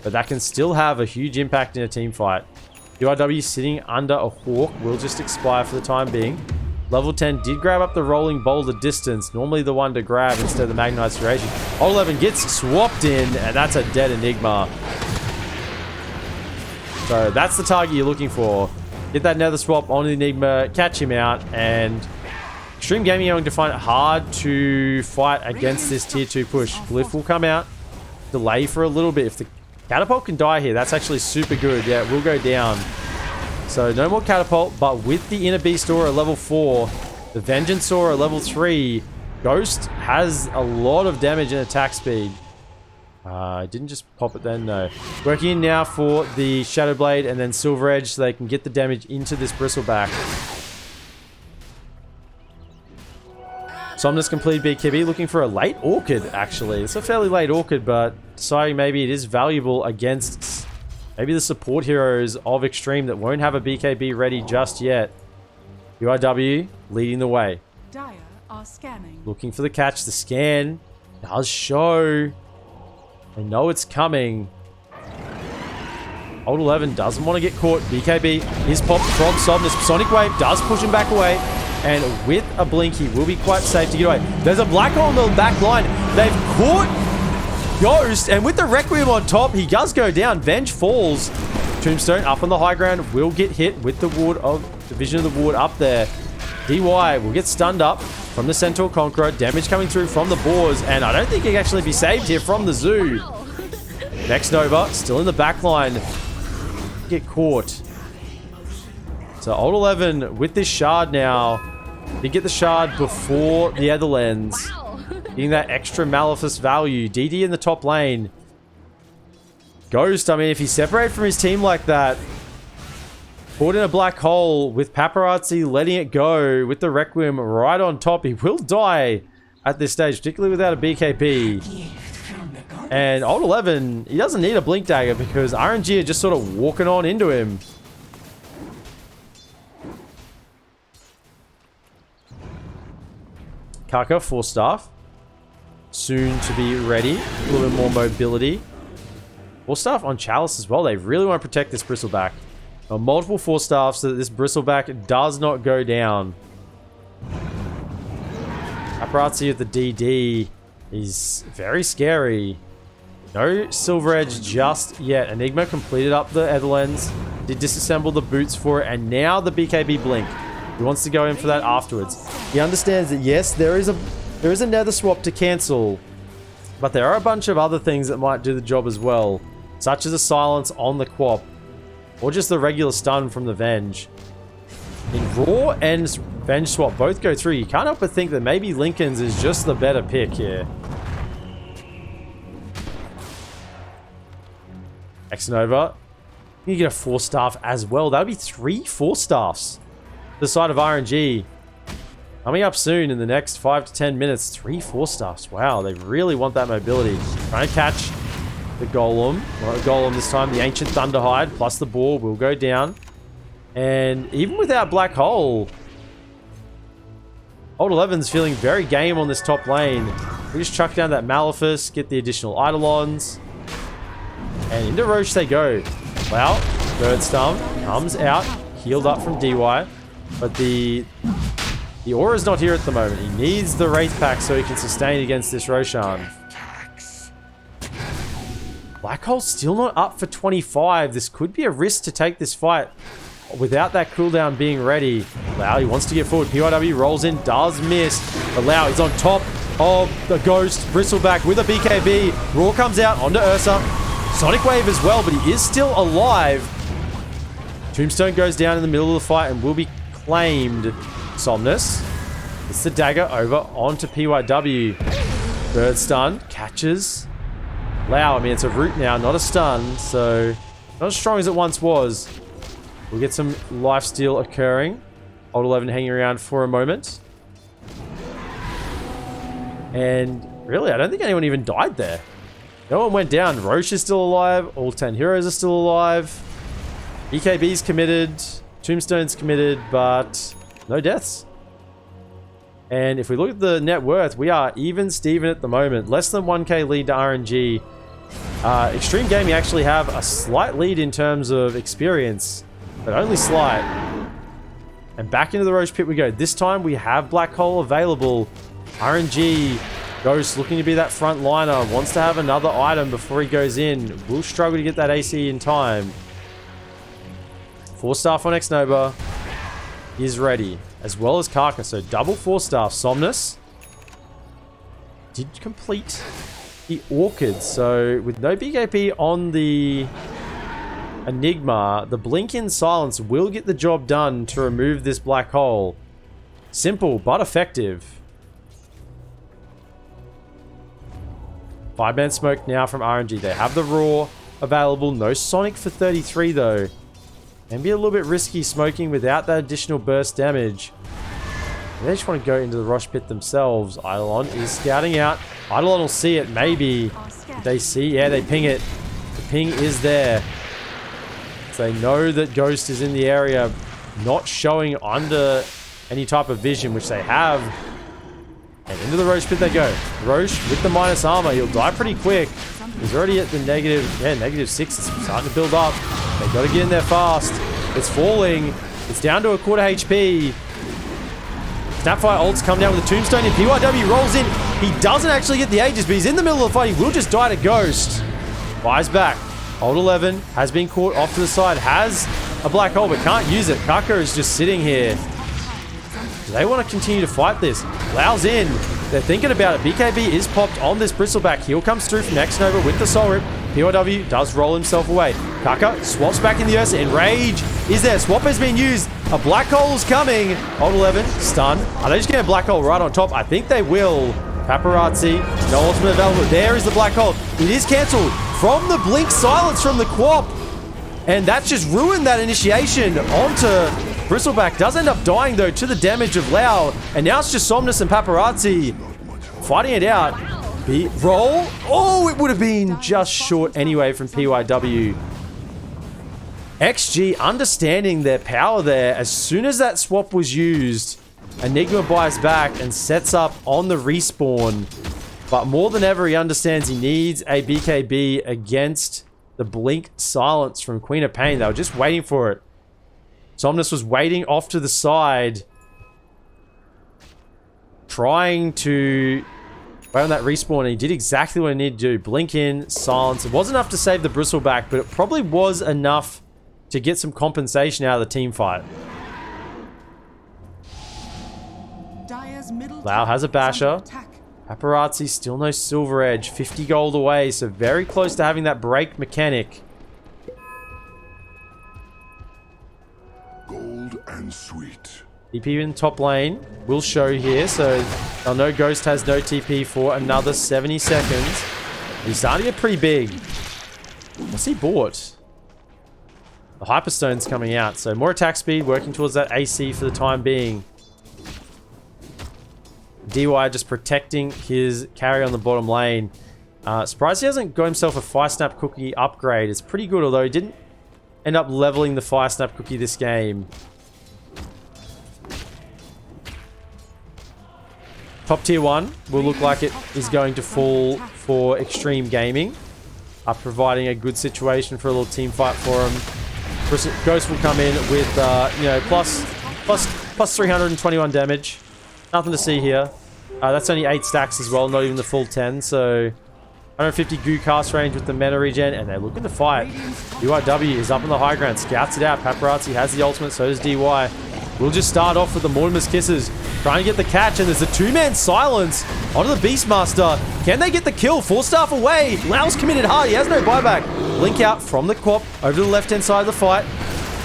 But that can still have a huge impact in a team fight. URW sitting under a Hawk will just expire for the time being. Level 10 did grab up the Rolling Boulder distance. Normally the one to grab instead of the Magnite Duration. 11 gets swapped in, and that's a dead Enigma. So that's the target you're looking for. Get that Nether swap on the Enigma, catch him out, and XtremeGaming are going to find it hard to fight against this tier 2 push. Glyph will come out. delay for a little bit. If the catapult can die here, that's actually super good. Yeah, it will go down. So no more catapult, but with the inner beast aura level 4, the vengeance aura level 3, Ghost has a lot of damage and attack speed. Didn't just pop it then, no. Working in now for the Shadow Blade and then Silver Edge so they can get the damage into this Bristleback. Somnus completed BKB, looking for a late Orchid, actually. It's a fairly late Orchid, but deciding maybe it is valuable against maybe the support heroes of Xtreme that won't have a BKB ready just yet. UIW leading the way. Dire are scanning. Looking for the catch. The scan does show. They know it's coming. Old 11 doesn't want to get caught. BKB is popped from Somnus. Sonic Wave does push him back away. And with a blink, he will be quite safe to get away. There's a black hole in the back line. They've caught Ghost. And with the Requiem on top, he does go down. Venge falls. Tombstone up on the high ground will get hit with the ward of the vision of the ward up there. DY will get stunned up from the Centaur Conqueror. Damage coming through from the Boars. And I don't think he can actually be saved here from the Zoo. Next Nova, still in the back line. Get caught. So Old 11 with this shard now. Did get the shard before the other lens. Getting that extra Maleficus value. DD in the top lane. Ghost, I mean, if he separated from his team like that, caught in a black hole with Paparazzi letting it go with the Requiem right on top, he will die at this stage, particularly without a BKB. And Old 11, he doesn't need a Blink Dagger because RNG are just sort of walking on into him. Kaka, 4 staff. Soon to be ready. A little bit more mobility. 4 staff on Chalice as well. They really want to protect this Bristleback. Multiple 4 staff so that this Bristleback does not go down. Paparazzi at the DD is very scary. No Silver Edge just yet. Enigma completed up the Etherlens. Did disassemble the boots for it. And now the BKB Blink. He wants to go in for that afterwards. He understands that yes, there is a nether swap to cancel. But there are a bunch of other things that might do the job as well. Such as a silence on the Quap. Or just the regular stun from the Venge. In Raw and Venge swap both go through. You can't help but think that maybe Lincoln's is just the better pick here. Xnova. You get a 4 staff as well. That would be 3 4 staffs. The side of RNG. Coming up soon in the next 5 to 10 minutes. 3 4 staffs. Wow, they really want that mobility. Trying to catch the Golem. Not a Golem this time. The Ancient Thunderhide plus the Boar will go down. And even without Black Hole, Old 11's feeling very game on this top lane. We just chuck down that Maleficus, get the additional Eidolons. And into Roche they go. Wow, Bird Stump comes out, healed up from DY. But the Aura's not here at the moment. He needs the Wraith Pack so he can sustain against this Roshan. Black Hole's still not up for 25. This could be a risk to take this fight without that cooldown being ready. Lau, he wants to get forward. PYW rolls in, does miss. But Lau is on top of the Ghost. Bristleback with a BKB. Raw comes out onto Ursa. Sonic Wave as well, but he is still alive. Tombstone goes down in the middle of the fight and will be claimed. Somnus. It's the dagger over onto PYW. Bird stun. Catches. Lau, I mean, it's a root now, not a stun. So, not as strong as it once was. We'll get some lifesteal occurring. Old 11 hanging around for a moment. And really, I don't think anyone even died there. No one went down. Roche is still alive. All 10 heroes are still alive. BKB's committed. Tombstone's committed, but no deaths. And if we look at the net worth, we are even Steven at the moment. Less than 1k lead to RNG. XtremeGaming actually have a slight lead in terms of experience, but only slight. And back into the Roche pit we go. This time we have Black Hole available. RNG Ghost looking to be that front liner. Wants to have another item before he goes in. Will struggle to get that AC in time. 4 staff on Xnova is ready, as well as Karka. So double 4 staff. Somnus did complete the Orchid. So with no BKB on the Enigma, the Blink in Silence will get the job done to remove this black hole. Simple but effective. 5-man smoke now from RNG. They have the Roar available. No Sonic for 33 though. Can be a little bit risky smoking without that additional burst damage. They just want to go into the Rosh Pit themselves. Eidolon is scouting out. Eidolon will see it, maybe. They see, yeah, they ping it. The ping is there. So they know that Ghost is in the area, not showing under any type of vision, which they have. And into the Rosh Pit they go. Rosh with the minus armor. He'll die pretty quick. He's already at the -6. It's starting to build up. They got to get in there fast. It's falling. It's down to a quarter HP. Snapfire ults come down with a tombstone and PYW rolls in. He doesn't actually get the Aegis, but he's in the middle of the fight. He will just die to Ghost. Buys back. Old 11 has been caught off to the side. Has a black hole, but can't use it. Kaka is just sitting here. They want to continue to fight this. Lau's in. They're thinking about it. BKB is popped on this Bristleback. Heal comes through from Nextnova with the Soul Rip. PYW does roll himself away. Kaka swaps back in the Ursa. Enrage is there. Swap has been used. A black hole is coming. Old 11, stun. Are they just getting a black hole right on top? I think they will. Paparazzi, no ultimate available. There is the black hole. It is cancelled from the Blink Silence from the Quap. And that's just ruined that initiation onto Bristleback. Does end up dying, though, to the damage of Lau. And now it's just Somnus and Paparazzi fighting it out. Roll. Oh, it would have been just short anyway from PYW. XG understanding their power there. As soon as that swap was used, Enigma buys back and sets up on the respawn. But more than ever, he understands he needs a BKB against the Blink Silence from Queen of Pain. They were just waiting for it. Somnus was waiting off to the side, trying to wait on that respawn, and he did exactly what he needed to do. Blink in, silence. It wasn't enough to save the Bristleback, but it probably was enough to get some compensation out of the team fight. Lau has a basher. Paparazzi still no Silver Edge. 50 gold away, so very close to having that break mechanic. Gold and sweet. TP in top lane will show here, so they'll know Ghost has no TP for another 70 seconds. He's starting to get pretty big. What's he bought? The Hyperstone's coming out, so more attack speed, working towards that AC for the time being. DY just protecting his carry on the bottom lane. Surprised he hasn't got himself a Fire Snap Cookie upgrade. It's pretty good, although he didn't end up leveling the Fire Snap Cookie this game. Top tier 1 will look like it is going to fall for XtremeGaming, providing a good situation for a little team fight for him. Ghost will come in with, plus 321 damage. Nothing to see here. That's only 8 stacks as well, not even the full 10, so 150 goo cast range with the mana regen, and they're looking to fight. UIW is up on the high ground, scouts it out. Paparazzi has the ultimate, so does DY. We'll just start off with the Mortimer's Kisses, trying to get the catch, and there's a 2-man silence onto the Beastmaster. Can they get the kill? 4-staff away. Lau's committed hard. He has no buyback. Blink out from the Quap over to the left-hand side of the fight.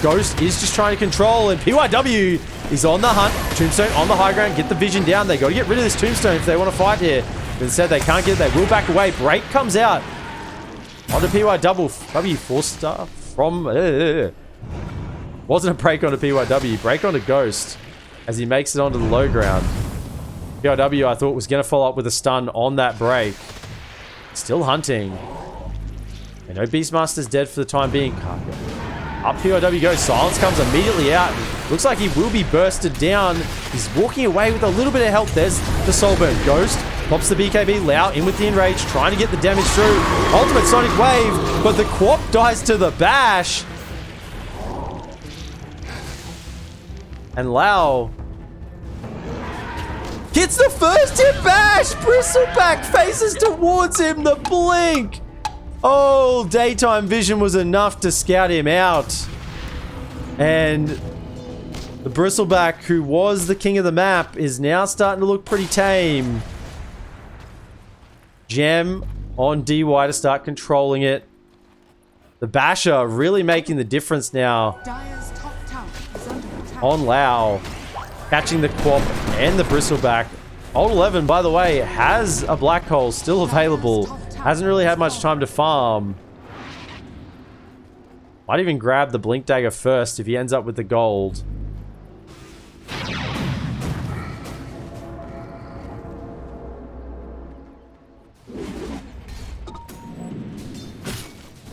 Ghost is just trying to control, and PYW is on the hunt. Tombstone on the high ground. Get the vision down. They got to get rid of this Tombstone if they want to fight here. But instead, they can't get it. They will back away. Break comes out onto PYW. 4-star from... Wasn't a break onto PYW. Break onto Ghost as he makes it onto the low ground. PYW, I thought, was going to follow up with a stun on that break. Still hunting. And no Beastmaster's dead for the time being. Up PYW goes. Silence comes immediately out. Looks like he will be bursted down. He's walking away with a little bit of help. There's the Soulburn. Ghost pops the BKB. Lau in with the Enrage, trying to get the damage through. Ultimate Sonic Wave, but the Quap dies to the bash. And Lau gets the first hit bash. Bristleback faces towards him. The blink. Oh, daytime vision was enough to scout him out. And the Bristleback, who was the king of the map, is now starting to look pretty tame. Gem on DY to start controlling it. The Basher really making the difference now Dire's top tower is under attack. on Lau. Catching the Quap and the Bristleback. Old 11, by the way, has a Black Hole still available. Hasn't really had much time to farm. Might even grab the Blink Dagger first if he ends up with the gold.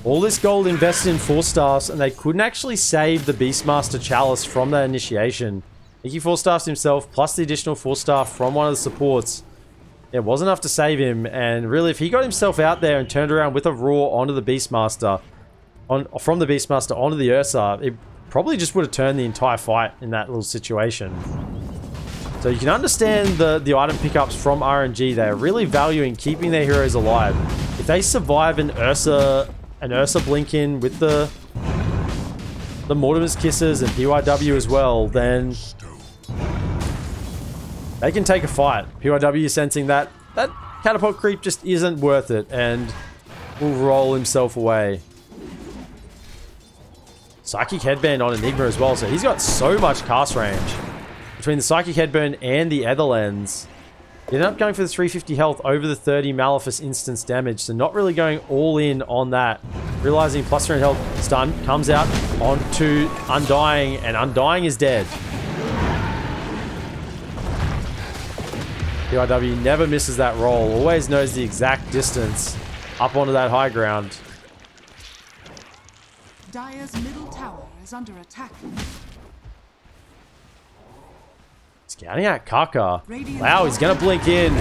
All this gold invested in 4 staffs, and they couldn't actually save the Beastmaster Chalice from that initiation. He 4 staffs himself, plus the additional 4 staff from one of the supports. It wasn't enough to save him, and really, if he got himself out there and turned around with a Roar onto the Beastmaster, from the Beastmaster onto the Ursa, it probably just would have turned the entire fight in that little situation. So you can understand the item pickups from RNG. They're really valuing keeping their heroes alive. If they survive an Ursa blink in with the Mortimer's Kisses and PYW as well, then they can take a fight. PYW sensing that catapult creep just isn't worth it and will roll himself away. Psychic Headband on Enigma as well, so he's got so much cast range. Between the Psychic Headband and the Ether Lens, he ended up going for the 350 health over the 30 Malefice instance damage, so not really going all in on that. Realizing plus 3 health, stun, comes out onto Undying, and Undying is dead. PYW never misses that roll, always knows the exact distance up onto that high ground. Dire's middle tower is under attack. Scouting out Kaka. Wow, he's going to blink in.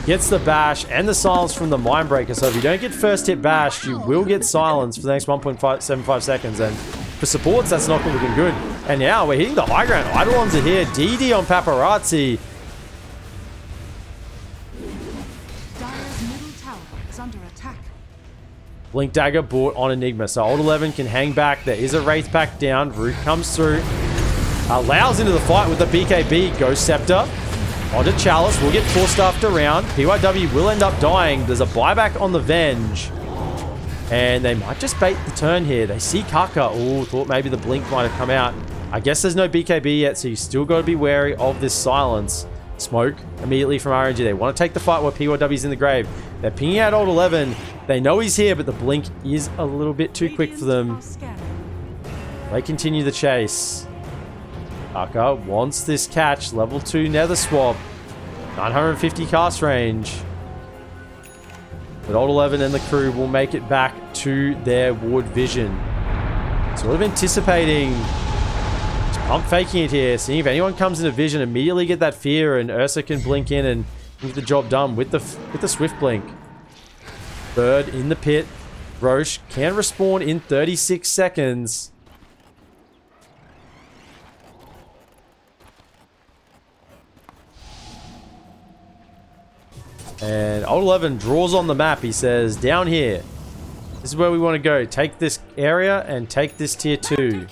Gets the bash and the silence from the Mindbreaker. So if you don't get first hit bash, you will get silence for the next 1.75 seconds. And for supports, that's not looking good. And now we're hitting the high ground. Eidolons are here. DD on Paparazzi. Dire's middle tower is under attack. Blink Dagger bought on Enigma. So Old 11 can hang back. There is a Wraith back down. Root comes through. Allows into the fight with the BKB. Ghost Scepter. Onto Chalice. We'll get 4-staffed around. PYW will end up dying. There's a buyback on the Venge. And they might just bait the turn here. They see Kaka. Oh, thought maybe the Blink might have come out. I guess there's no BKB yet, so you still got to be wary of this silence. Smoke immediately from RNG. They want to take the fight while PYW's in the grave. They're pinging out Old 11. They know he's here, but the Blink is a little bit too quick for them. They continue the chase. Kaka wants this catch. Level 2 Nether Swap. 950 cast range. But Old 11 and the crew will make it back to their ward vision. Sort of anticipating, just pump faking it here. Seeing if anyone comes into vision, immediately get that fear, and Ursa can blink in and get the job done with the Swift Blink. Bird in the pit. Roche can respawn in 36 seconds. And Old 11 draws on the map. He says, down here. This is where we want to go. Take this area and take this tier 2.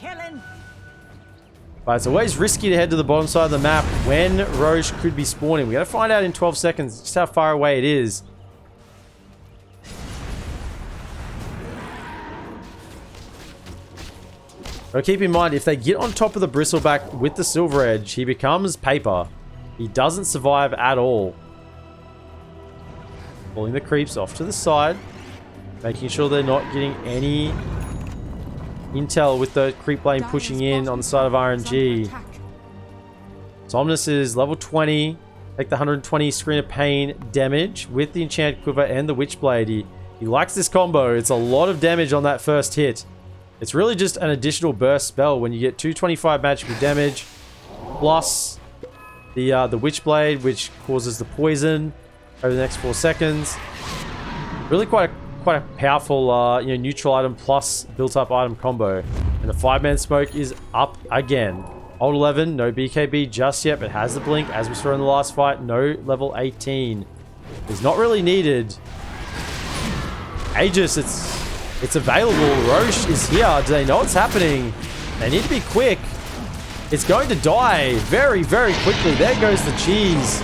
But it's always risky to head to the bottom side of the map when Roche could be spawning. We got to find out in 12 seconds just how far away it is. But keep in mind, if they get on top of the Bristleback with the Silver Edge, he becomes paper. He doesn't survive at all. Pulling the creeps off to the side. Making sure they're not getting any intel with the creep lane pushing in on the side of RNG. Somnus is level 20. Take the 120 Screen of Pain damage with the Enchanted Quiver and the Witchblade. He likes this combo. It's a lot of damage on that first hit. It's really just an additional burst spell when you get 225 magical damage plus the Witchblade, which causes the poison over the next 4 seconds. Really quite a powerful neutral item plus built up item combo. And the 5-man smoke is up again. Old 11, no BKB just yet, but has the blink as we saw in the last fight. No level 18. It's not really needed. Aegis, it's available. Roche is here. Do they know what's happening? They need to be quick. It's going to die very, very quickly. There goes the cheese.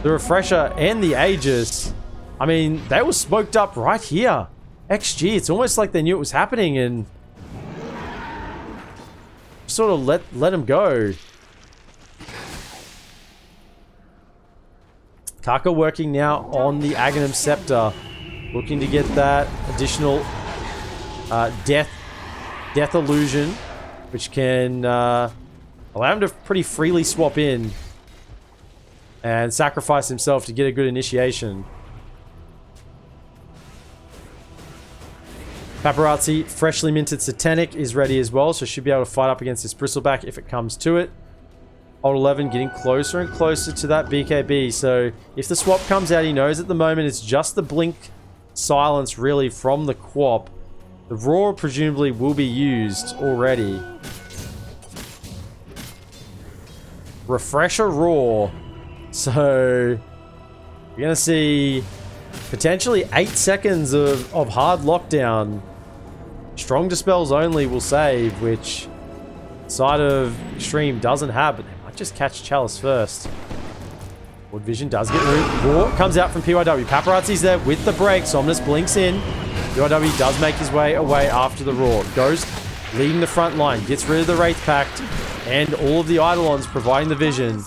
The refresher and the Aegis. I mean, they were smoked up right here. XG, it's almost like they knew it was happening and sort of let them go. Kaka working now on the Aghanim Scepter, looking to get that additional death illusion, which can allow him to pretty freely swap in and sacrifice himself to get a good initiation. Paparazzi, freshly minted Satanic, is ready as well, so should be able to fight up against this Bristleback if it comes to it. Old 11 getting closer and closer to that BKB, so if the swap comes out, he knows at the moment it's just the blink silence really from the Quap. The Roar presumably will be used already. Refresher Roar. So you're going to see potentially 8 seconds of hard lockdown. Strong Dispels only will save, which side of Xtreme doesn't have, but they might just catch Chalice first. Wood Vision does get moved. Roar comes out from PYW. Paparazzi's there with the break. Somnus blinks in. PYW does make his way away after the Roar. Ghost leading the front line. Gets rid of the Wraith Pact and all of the Eidolons providing the vision.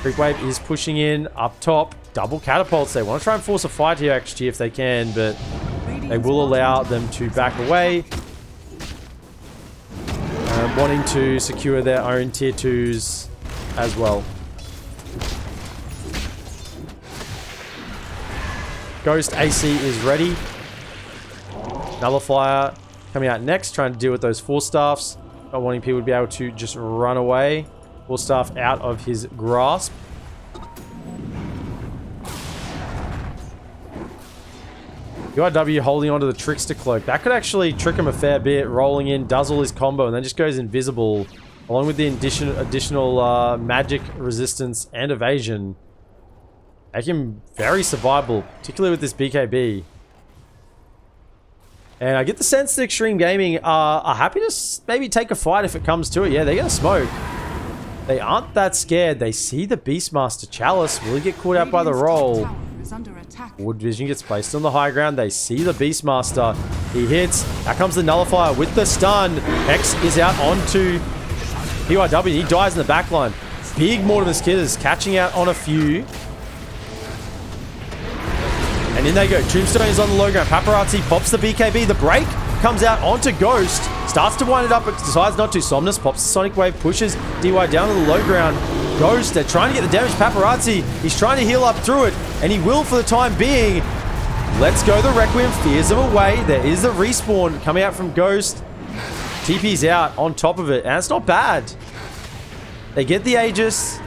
Creepwave is pushing in up top. Double catapults. They want to try and force a fight here actually if they can, but they will allow them to back away. Wanting to secure their own tier 2s as well. Ghost AC is ready. Nullifier coming out next, trying to deal with those Force Staffs. Not wanting people to be able to just run away. Force Staff out of his grasp. URW holding onto the Trickster Cloak. That could actually trick him a fair bit. Rolling in, does all his combo, and then just goes invisible. Along with the additional magic resistance and evasion. Make him very survivable, particularly with this BKB. And I get the sense that XtremeGaming are happy to maybe take a fight if it comes to it. Yeah, they're going to smoke. They aren't that scared. They see the Beastmaster Chalice. Will he get caught out by the roll? Wood Vision gets placed on the high ground. They see the Beastmaster. He hits. Out comes the Nullifier with the stun. X is out onto PYW. He dies in the backline. Big Mortimer's Kidders catching out on a few. And in they go. Tombstone is on the low ground. Paparazzi pops the BKB. The break comes out onto Ghost. Starts to wind it up, but decides not to. Somnus pops the Sonic Wave, pushes DY down to the low ground. Ghost, they're trying to get the damage. Paparazzi, he's trying to heal up through it, and he will for the time being. Let's go. The Requiem fears them away. There is the respawn coming out from Ghost. TP's out on top of it, and it's not bad. They get the Aegis.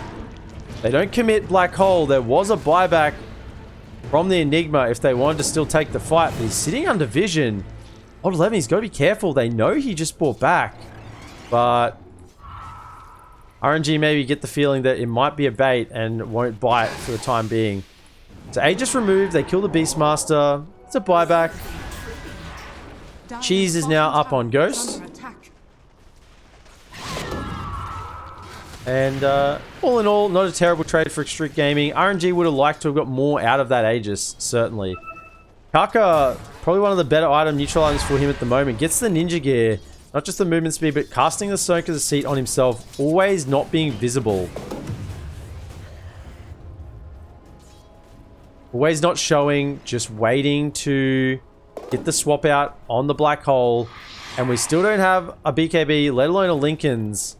They don't commit Black Hole. There was a buyback from the Enigma if they wanted to still take the fight, but he's sitting under vision. Old 11, he's got to be careful. They know he just bought back, but RNG maybe get the feeling that it might be a bait and won't bite for the time being. So Aegis removed. They kill the Beastmaster. It's a buyback. Cheese is now up on Ghost. And all in all, not a terrible trade for XtremeGaming. RNG would have liked to have got more out of that Aegis, certainly. Kaka, probably one of the better item neutral items for him at the moment. Gets the ninja gear. Not just the movement speed, but casting the Soaker's Seat on himself. Always not being visible. Always not showing. Just waiting to get the swap out on the Black Hole. And we still don't have a BKB, let alone a Lincoln's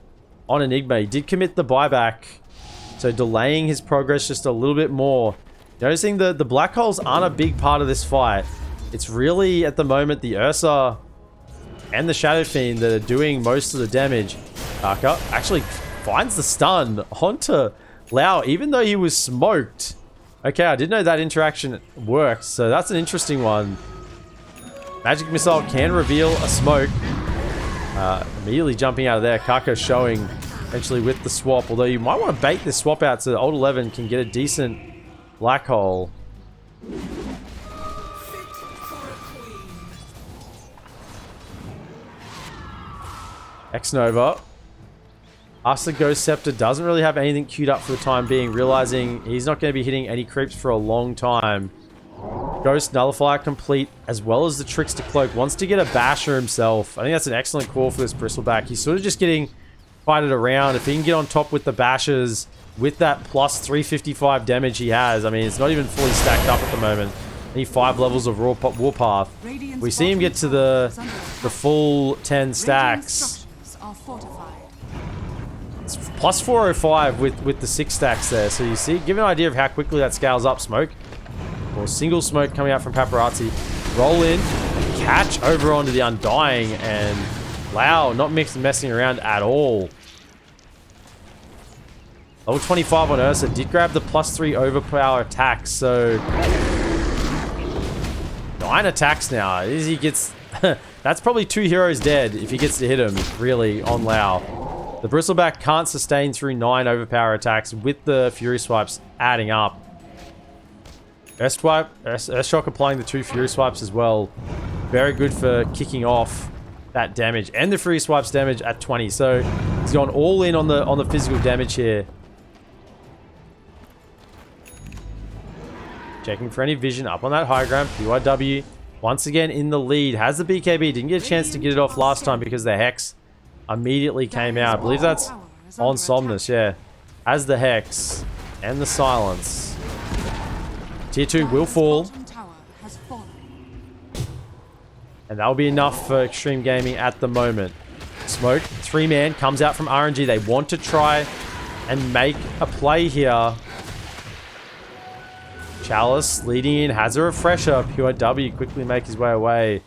on Enigma. He did commit the buyback. So delaying his progress just a little bit more. Noticing the Black Holes aren't a big part of this fight. It's really, at the moment, the Ursa and the Shadow Fiend that are doing most of the damage. Kaka actually finds the stun onto Lau, even though he was smoked. Okay, I didn't know that interaction worked, so that's an interesting one. Magic Missile can reveal a smoke. Immediately jumping out of there. Kaka showing eventually with the swap, although you might want to bait this swap out so that Old 11 can get a decent Black Hole. X-Nova. After Ghost Scepter doesn't really have anything queued up for the time being, realizing he's not going to be hitting any creeps for a long time. Ghost Nullifier complete, as well as the Trickster Cloak. Wants to get a basher himself. I think that's an excellent call for this Bristleback. He's sort of just getting fighted around. If he can get on top with the bashers, with that plus 355 damage he has, I mean, it's not even fully stacked up at the moment. Need 5 levels of Warpath. We see him get to the full 10 stacks. It's plus 405 with the 6 stacks there. So you see, give an idea of how quickly that scales up. Smoke. Or single smoke coming out from Paparazzi. Roll in, catch over onto the Undying, and wow, not messing around at all. Level 25 on Ursa did grab the plus 3 overpower attack, so 9 attacks now. As he gets, that's probably 2 heroes dead if he gets to hit him, really, on Lao. The Bristleback can't sustain through 9 overpower attacks with the Fury Swipes adding up. Earthshock applying the 2 Fury Swipes as well. Very good for kicking off that damage. And the Fury Swipes damage at 20. So he's gone all in on the physical damage here. Checking for any vision up on that high ground. PYW once again in the lead. Has the BKB. Didn't get a chance to get it off last time because the Hex immediately came out. I believe that's on Somnus, yeah. Has the Hex and the Silence. Tier 2 will fall. And that'll be enough for XtremeGaming at the moment. Smoke, 3-man, comes out from RNG. They want to try and make a play here. Chalice leading in, has a refresher. PYW quickly make his way away.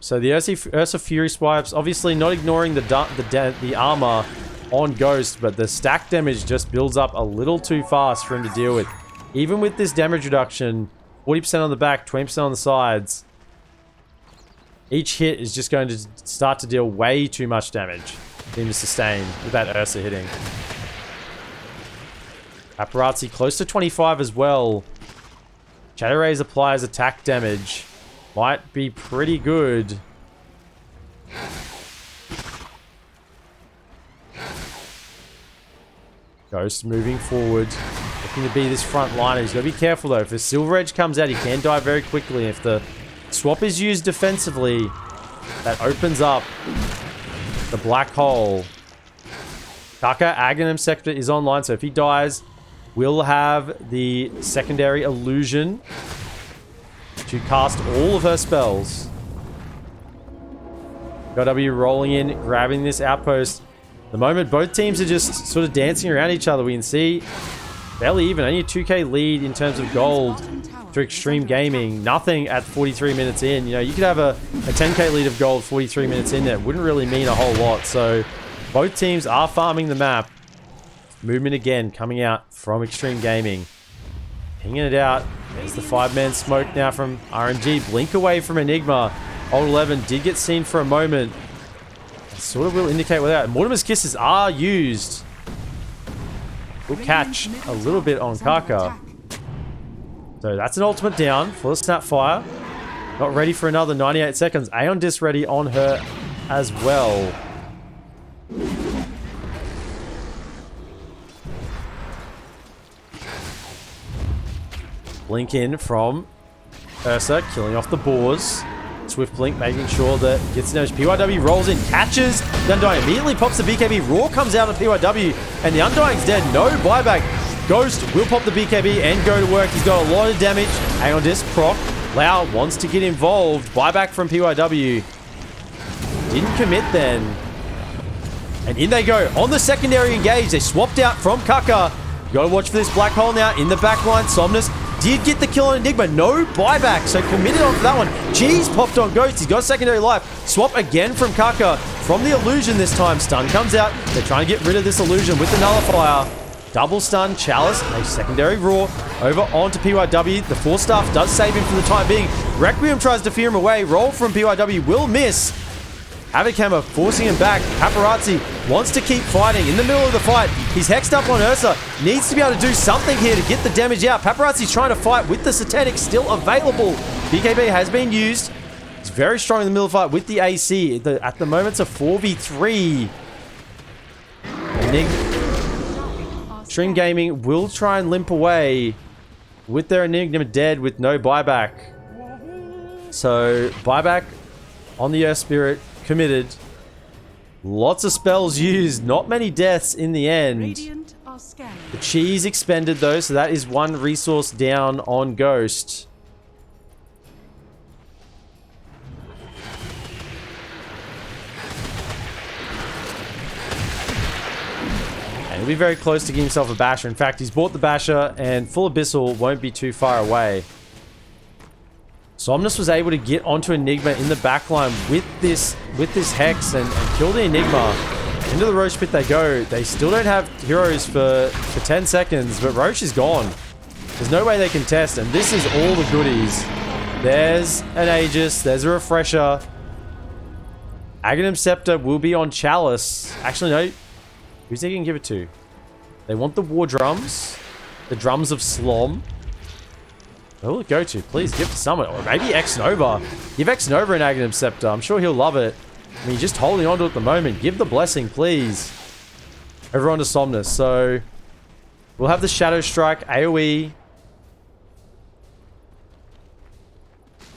So the Ursa Fury Swipes, obviously not ignoring the armor on Ghost, but the stack damage just builds up a little too fast for him to deal with. Even with this damage reduction, 40% on the back, 20% on the sides, each hit is just going to start to deal way too much damage for him to sustain with that Ursa hitting. Paparazzi close to 25 as well. Shadow Rays applies attack damage. Might be pretty good. Ghost moving forward. Looking to be this front liner. He's got to be careful though. If the Silver Edge comes out, he can die very quickly. If the swap is used defensively, that opens up the black hole. Kaka, Aghanim Sector is online, so if he dies, we'll have the secondary illusion to cast all of her spells. GW rolling in, grabbing this outpost. The moment both teams are just sort of dancing around each other, we can see barely even, only a 2k lead in terms of gold to XtremeGaming. Nothing at 43 minutes in. You know, you could have a 10k lead of gold 43 minutes in there. It wouldn't really mean a whole lot. So both teams are farming the map. Movement again coming out from XtremeGaming. Pinging it out. There's the 5-man smoke now from RNG. Blink away from Enigma. Old 11 did get seen for a moment. It sort of will indicate where that. Mortimer's Kisses are used. Will catch a little bit on Kaka. So that's an ultimate down for the Snapfire. Not ready for another 98 seconds. Aeon Disc ready on her as well. Blink in from Ursa, killing off the boars. Swift Blink making sure that gets damage. PYW rolls in, catches the Undying, immediately pops the BKB. Raw comes out of PYW, and the Undying's dead. No buyback. Ghost will pop the BKB and go to work. He's got a lot of damage. Aeon Disc proc. Lau wants to get involved. Buyback from PYW. Didn't commit then. And in they go. On the secondary engage, they swapped out from Kaka. You gotta watch for this black hole now. In the back line, Somnus did get the kill on Enigma. No buyback, so committed on for that one. Cheese popped on Ghost. He's got a secondary life. Swap again from Kaka. From the illusion this time. Stun comes out. They're trying to get rid of this illusion with the nullifier. Double stun, Chalice, a secondary Raw. Over onto PYW. The 4-staff does save him for the time being. Requiem tries to fear him away. Roll from PYW will miss. Havoc Hammer forcing him back. Paparazzi wants to keep fighting in the middle of the fight. He's hexed up on Ursa. Needs to be able to do something here to get the damage out. Paparazzi's trying to fight with the Satanic still available. BKB has been used. He's very strong in the middle of the fight with the AC. At the moment, it's a 4v3. XtremeGaming will try and limp away with their Enigma dead with no buyback. So, buyback on the Earth Spirit, committed. Lots of spells used, not many deaths in the end. Radiant are scanning. The cheese expended though, so that is one resource down on Ghost. And he'll be very close to getting himself a Basher. In fact, he's bought the Basher, and Full Abyssal won't be too far away. Somnus was able to get onto Enigma in the backline with this Hex and kill the Enigma. Into the Roche pit they go. They still don't have heroes for 10 seconds, but Roche is gone. There's no way they can test, and this is all the goodies. There's an Aegis, there's a Refresher. Aghanim Scepter will be on Chalice. Actually, no. Who's they going to give it to? They want the War Drums. The Drums of Slom. Who will it go to? Please give it to someone. Or maybe X-Nova. Give X-Nova an Aghanim Scepter. I'm sure he'll love it. I mean, just holding on to it at the moment. Give the blessing, please. Everyone to Somnus. So, we'll have the Shadow Strike, AoE.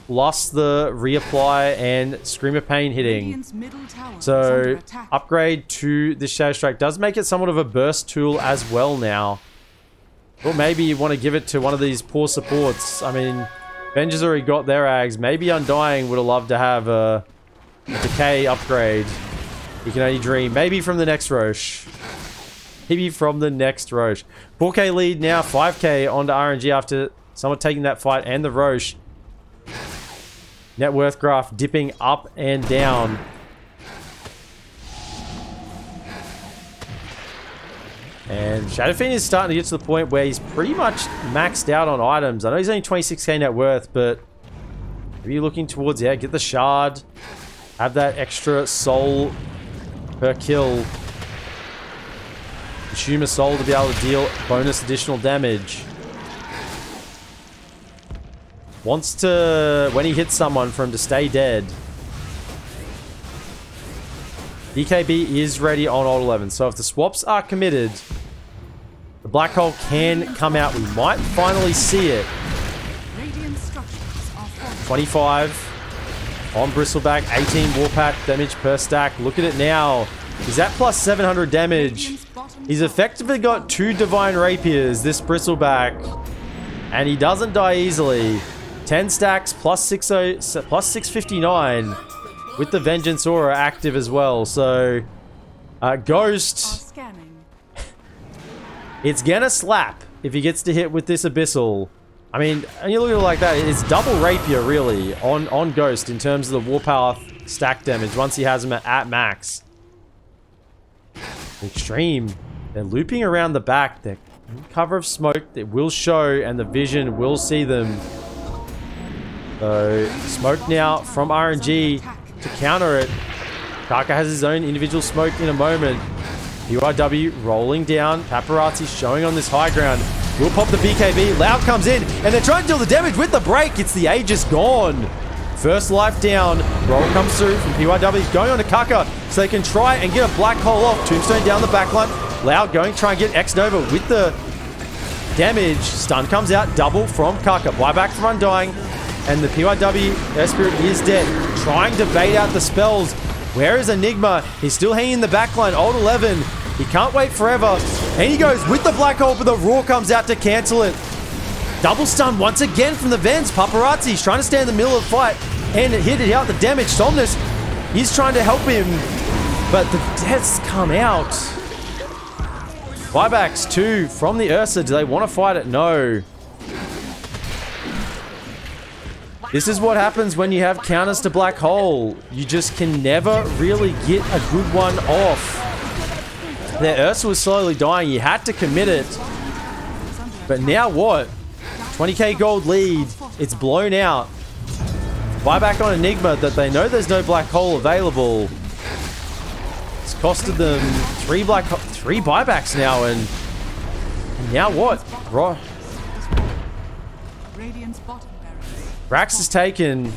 Plus the reapply and Scream of Pain hitting. Radiant's middle tower is So, under attack. upgrade to the Shadow Strike does make it somewhat of a burst tool as well now. Or maybe you want to give it to one of these poor supports. I mean, Venge's already got their Ags. Maybe Undying would have loved to have a Decay upgrade. You can only dream. Maybe from the next Roche. Maybe from the next Roche. 4k lead now, 5k onto RNG after someone taking that fight and the Roche. Net worth graph dipping up and down. And Shadow Fiend is starting to get to the point where he's pretty much maxed out on items. I know he's only 26k net worth, but maybe you're looking towards, yeah, get the Shard. Have that extra soul per kill. Consume a soul to be able to deal bonus additional damage. Wants to, when he hits someone, for him to stay dead. BKB is ready on Alt 11. So if the swaps are committed, the black hole can come out. We might finally see it. Radiant structures are falling. 25 on Bristleback, 18 Warpath damage per stack. Look at it now. He's at plus 700 damage. Radiant's bottom He's tower effectively got 2 Divine Rapiers, this Bristleback. And he doesn't die easily. 10 stacks plus 659 with the Vengeance Aura active as well. So, are Ghost, scanning. it's gonna slap if he gets to hit with this Abyssal. I mean, and you look at it like that, it's double Rapier really on Ghost in terms of the Warpath stack damage once he has him at max. Xtreme, they're looping around the back. They're in cover of smoke. It will show and the vision will see them. So, smoke now from RNG to counter it. Kaka has his own individual smoke in a moment. URW rolling down. Paparazzi showing on this high ground. Will pop the BKB. Loud comes in, and they're trying to deal the damage with the break. It's the Aegis gone. First life down. Roll comes through from PYW. Going on to Kaka, so they can try and get a black hole off. Tombstone down the backline. Loud going, try and get X-Nova with the damage. Stun comes out. Double from Kaka. Buyback from Undying. And the PYW Air Spirit is dead. Trying to bait out the spells. Where is Enigma? He's still hanging in the backline. Alt 11. He can't wait forever. And he goes with the black hole, but the Roar comes out to cancel it. Double stun once again from the Vens. Paparazzi's trying to stay in the middle of the fight. And it hit it out the damage. Somnus, he's trying to help him. But the deaths come out. Buybacks too from the Ursa. Do they want to fight it? No. This is what happens when you have counters to Black Hole. You just can never really get a good one off. Their Ursa was slowly dying. You had to commit it. But now what? 20k gold lead. It's blown out. Buyback on Enigma that they know there's no Black Hole available. It's costed them 3 buybacks now, and now what? Radiant's bottom barracks. Rax is taken.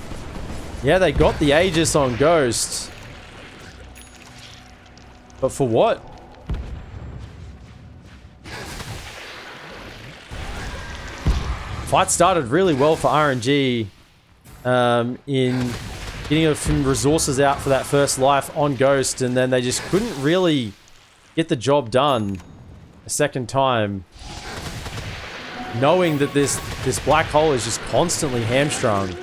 Yeah, they got the Aegis on Ghost. But for what? Fight started really well for RNG in getting some resources out for that first life on Ghost, and then they just couldn't really get the job done a second time, knowing that this black hole is just constantly hamstrung.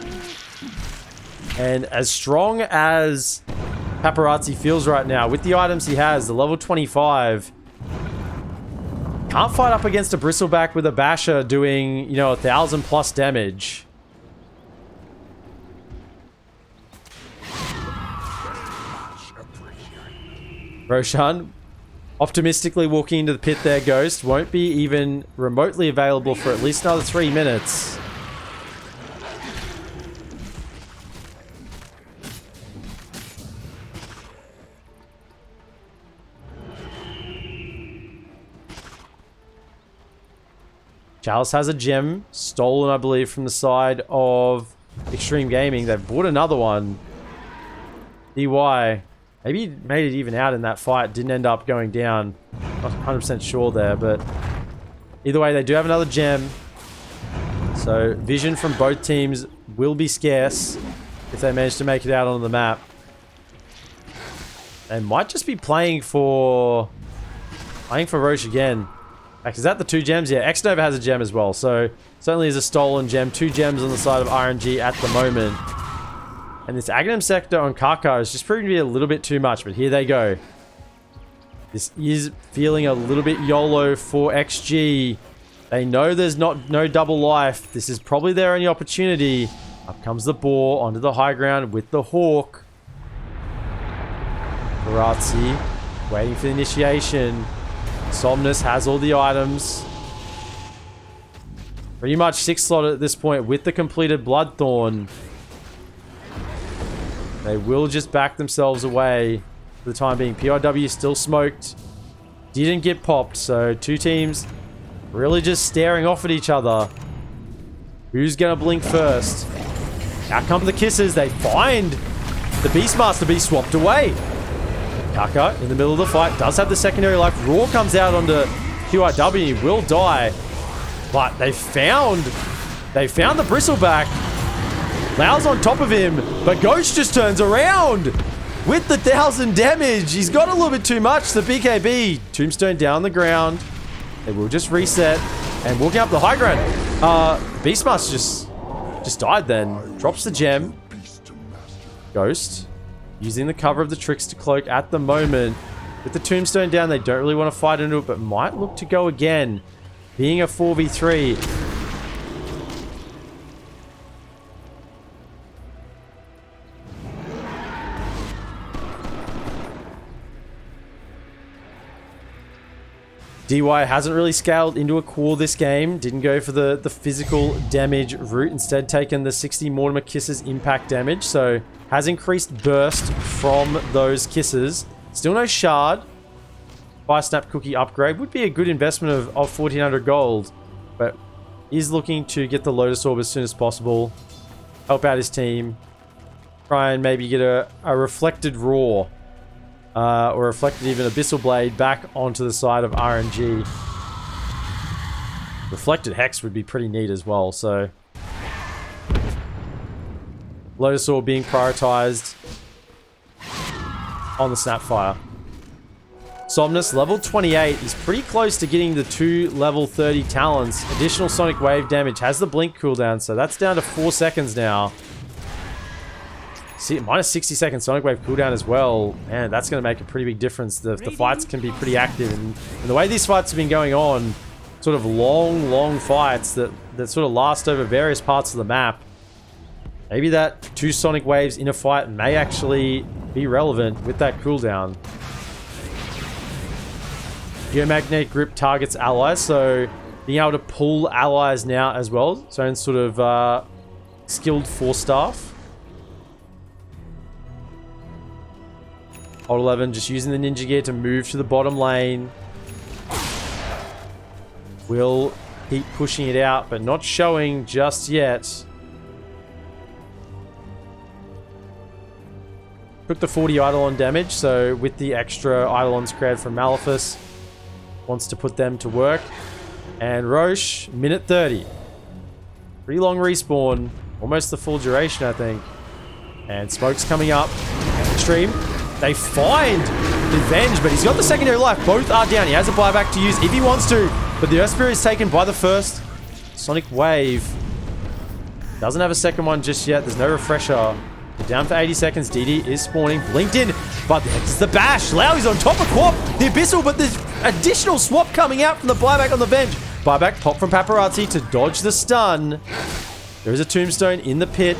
And as strong as Paparazzi feels right now, with the items he has, the level 25, can't fight up against a Bristleback with a Basher doing, you know, 1,000 plus damage. Roshan optimistically walking into the pit there. Ghost won't be even remotely available for at least another 3 minutes. Chalice has a gem, stolen, I believe, from the side of XtremeGaming. They've bought another one. DY, maybe he made it even out in that fight. Didn't end up going down. Not 100% sure there, but either way, they do have another gem. So vision from both teams will be scarce if they manage to make it out on the map. They might just be playing for Roche again. Is that the 2 gems? Yeah, Xnova has a gem as well, so certainly is a stolen gem. 2 gems on the side of RNG at the moment. And this Aghanim sector on Kaka is just proving to be a little bit too much, but here they go. This is feeling a little bit YOLO for XG. They know there's no double life. This is probably their only opportunity. Up comes the boar onto the high ground with the hawk. Parazzi waiting for the initiation. Somnus has all the items. Pretty much 6 slot at this point with the completed Bloodthorn. They will just back themselves away for the time being. PIW still smoked. Didn't get popped, so 2 teams really just staring off at each other. Who's gonna blink first? Out come the kisses. They find the Beastmaster be swapped away. Kaka in the middle of the fight does have the secondary life. Raw comes out onto QIW. He will die, but they found the Bristleback. Lau's on top of him, but Ghost just turns around with the 1,000 damage. He's got a little bit too much. The BKB tombstone down on the ground. They will just reset and walking up the high ground. Beastmaster just died then. Drops the gem. Ghost using the cover of the Trickster Cloak at the moment. With the tombstone down, they don't really want to fight into it, but might look to go again. Being a 4v3. DY hasn't really scaled into a core this game. Didn't go for the physical damage route. Instead taken the 60 Mortimer Kisses impact damage. So has increased burst from those kisses. Still no shard. Buy Snap Cookie upgrade. Would be a good investment of 1,400 gold. But is looking to get the Lotus Orb as soon as possible. Help out his team. Try and maybe get a reflected Roar. Or reflected even Abyssal Blade back onto the side of RNG. Reflected Hex would be pretty neat as well, so Lotus Orb being prioritized on the Snapfire. Somnus, level 28, is pretty close to getting the 2 level 30 talents. Additional Sonic Wave damage, has the blink cooldown, so that's down to 4 seconds now. See, minus 60 second Sonic Wave cooldown as well. Man, that's going to make a pretty big difference. The fights can be pretty active. And the way these fights have been going on, sort of long fights that sort of last over various parts of the map, maybe that 2 Sonic Waves in a fight may actually be relevant with that cooldown. Geomagnetic Grip targets allies, so being able to pull allies now as well. So in sort of skilled Force Staff. Alt 11 just using the Ninja Gear to move to the bottom lane. Will keep pushing it out, but not showing just yet. Took the 40 Eidolon damage, so with the extra Eidolons created from Maleficus, wants to put them to work. And Roche, minute 30. Pretty long respawn. Almost the full duration, I think. And smoke's coming up. Xtreme. They find the Venge, but he's got the secondary life. Both are down. He has a buyback to use if he wants to. But the Earth Spirit is taken by the first. Sonic Wave. Doesn't have a second one just yet. There's no refresher. We're down for 80 seconds. DD is spawning. Blinked in. But it's the bash. Lowry's on top of Quap. The Abyssal, but there's additional swap coming out from the buyback on the Venge. Buyback pop from Paparazzi to dodge the stun. There is a tombstone in the pit.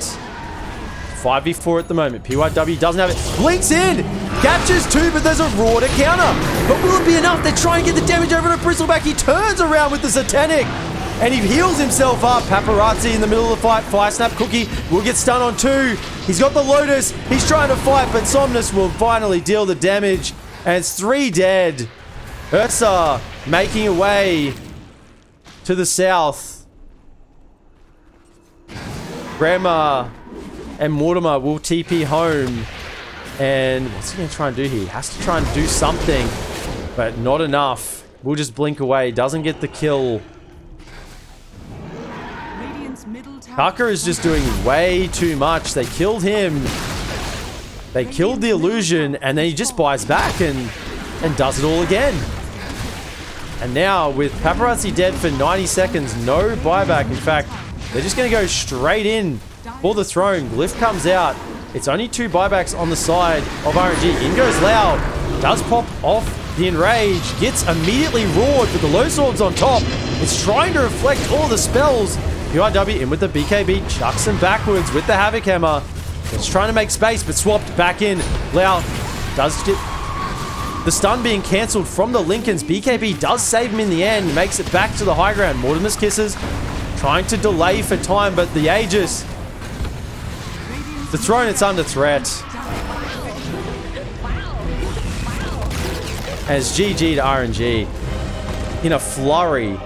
5v4 at the moment. PYW doesn't have it. Blinks in. Captures two, but there's a raw to counter. But will it be enough? They try and get the damage over to Bristleback. He turns around with the Satanic. And he heals himself up. Paparazzi in the middle of the fight. Fire Snap Cookie will get stunned on two. He's got the Lotus. He's trying to fight, but Somnus will finally deal the damage. And it's 3 dead. Ursa making her way to the south. Grandma and Mortimer will TP home. And what's he going to try and do here? He has to try and do something, but not enough. We'll just blink away. Doesn't get the kill. Tucker is just doing way too much. They killed him. They killed the illusion, and then he just buys back and does it all again. And now with Paparazzi dead for 90 seconds, no buyback. In fact, they're just going to go straight in for the throne. Glyph comes out. It's only 2 buybacks on the side of RNG. In goes Loud. Does pop off the Enrage. Gets immediately roared with the low swords on top. It's trying to reflect all the spells. URW in with the BKB. Chucks him backwards with the Havoc Hammer. It's trying to make space, but swapped back in. Loud does get the stun being cancelled from the Lincolns. BKB does save him in the end. Makes it back to the high ground. Mortimer's Kisses trying to delay for time, but the Aegis, the throne, it's under threat. As GG to RNG in a flurry.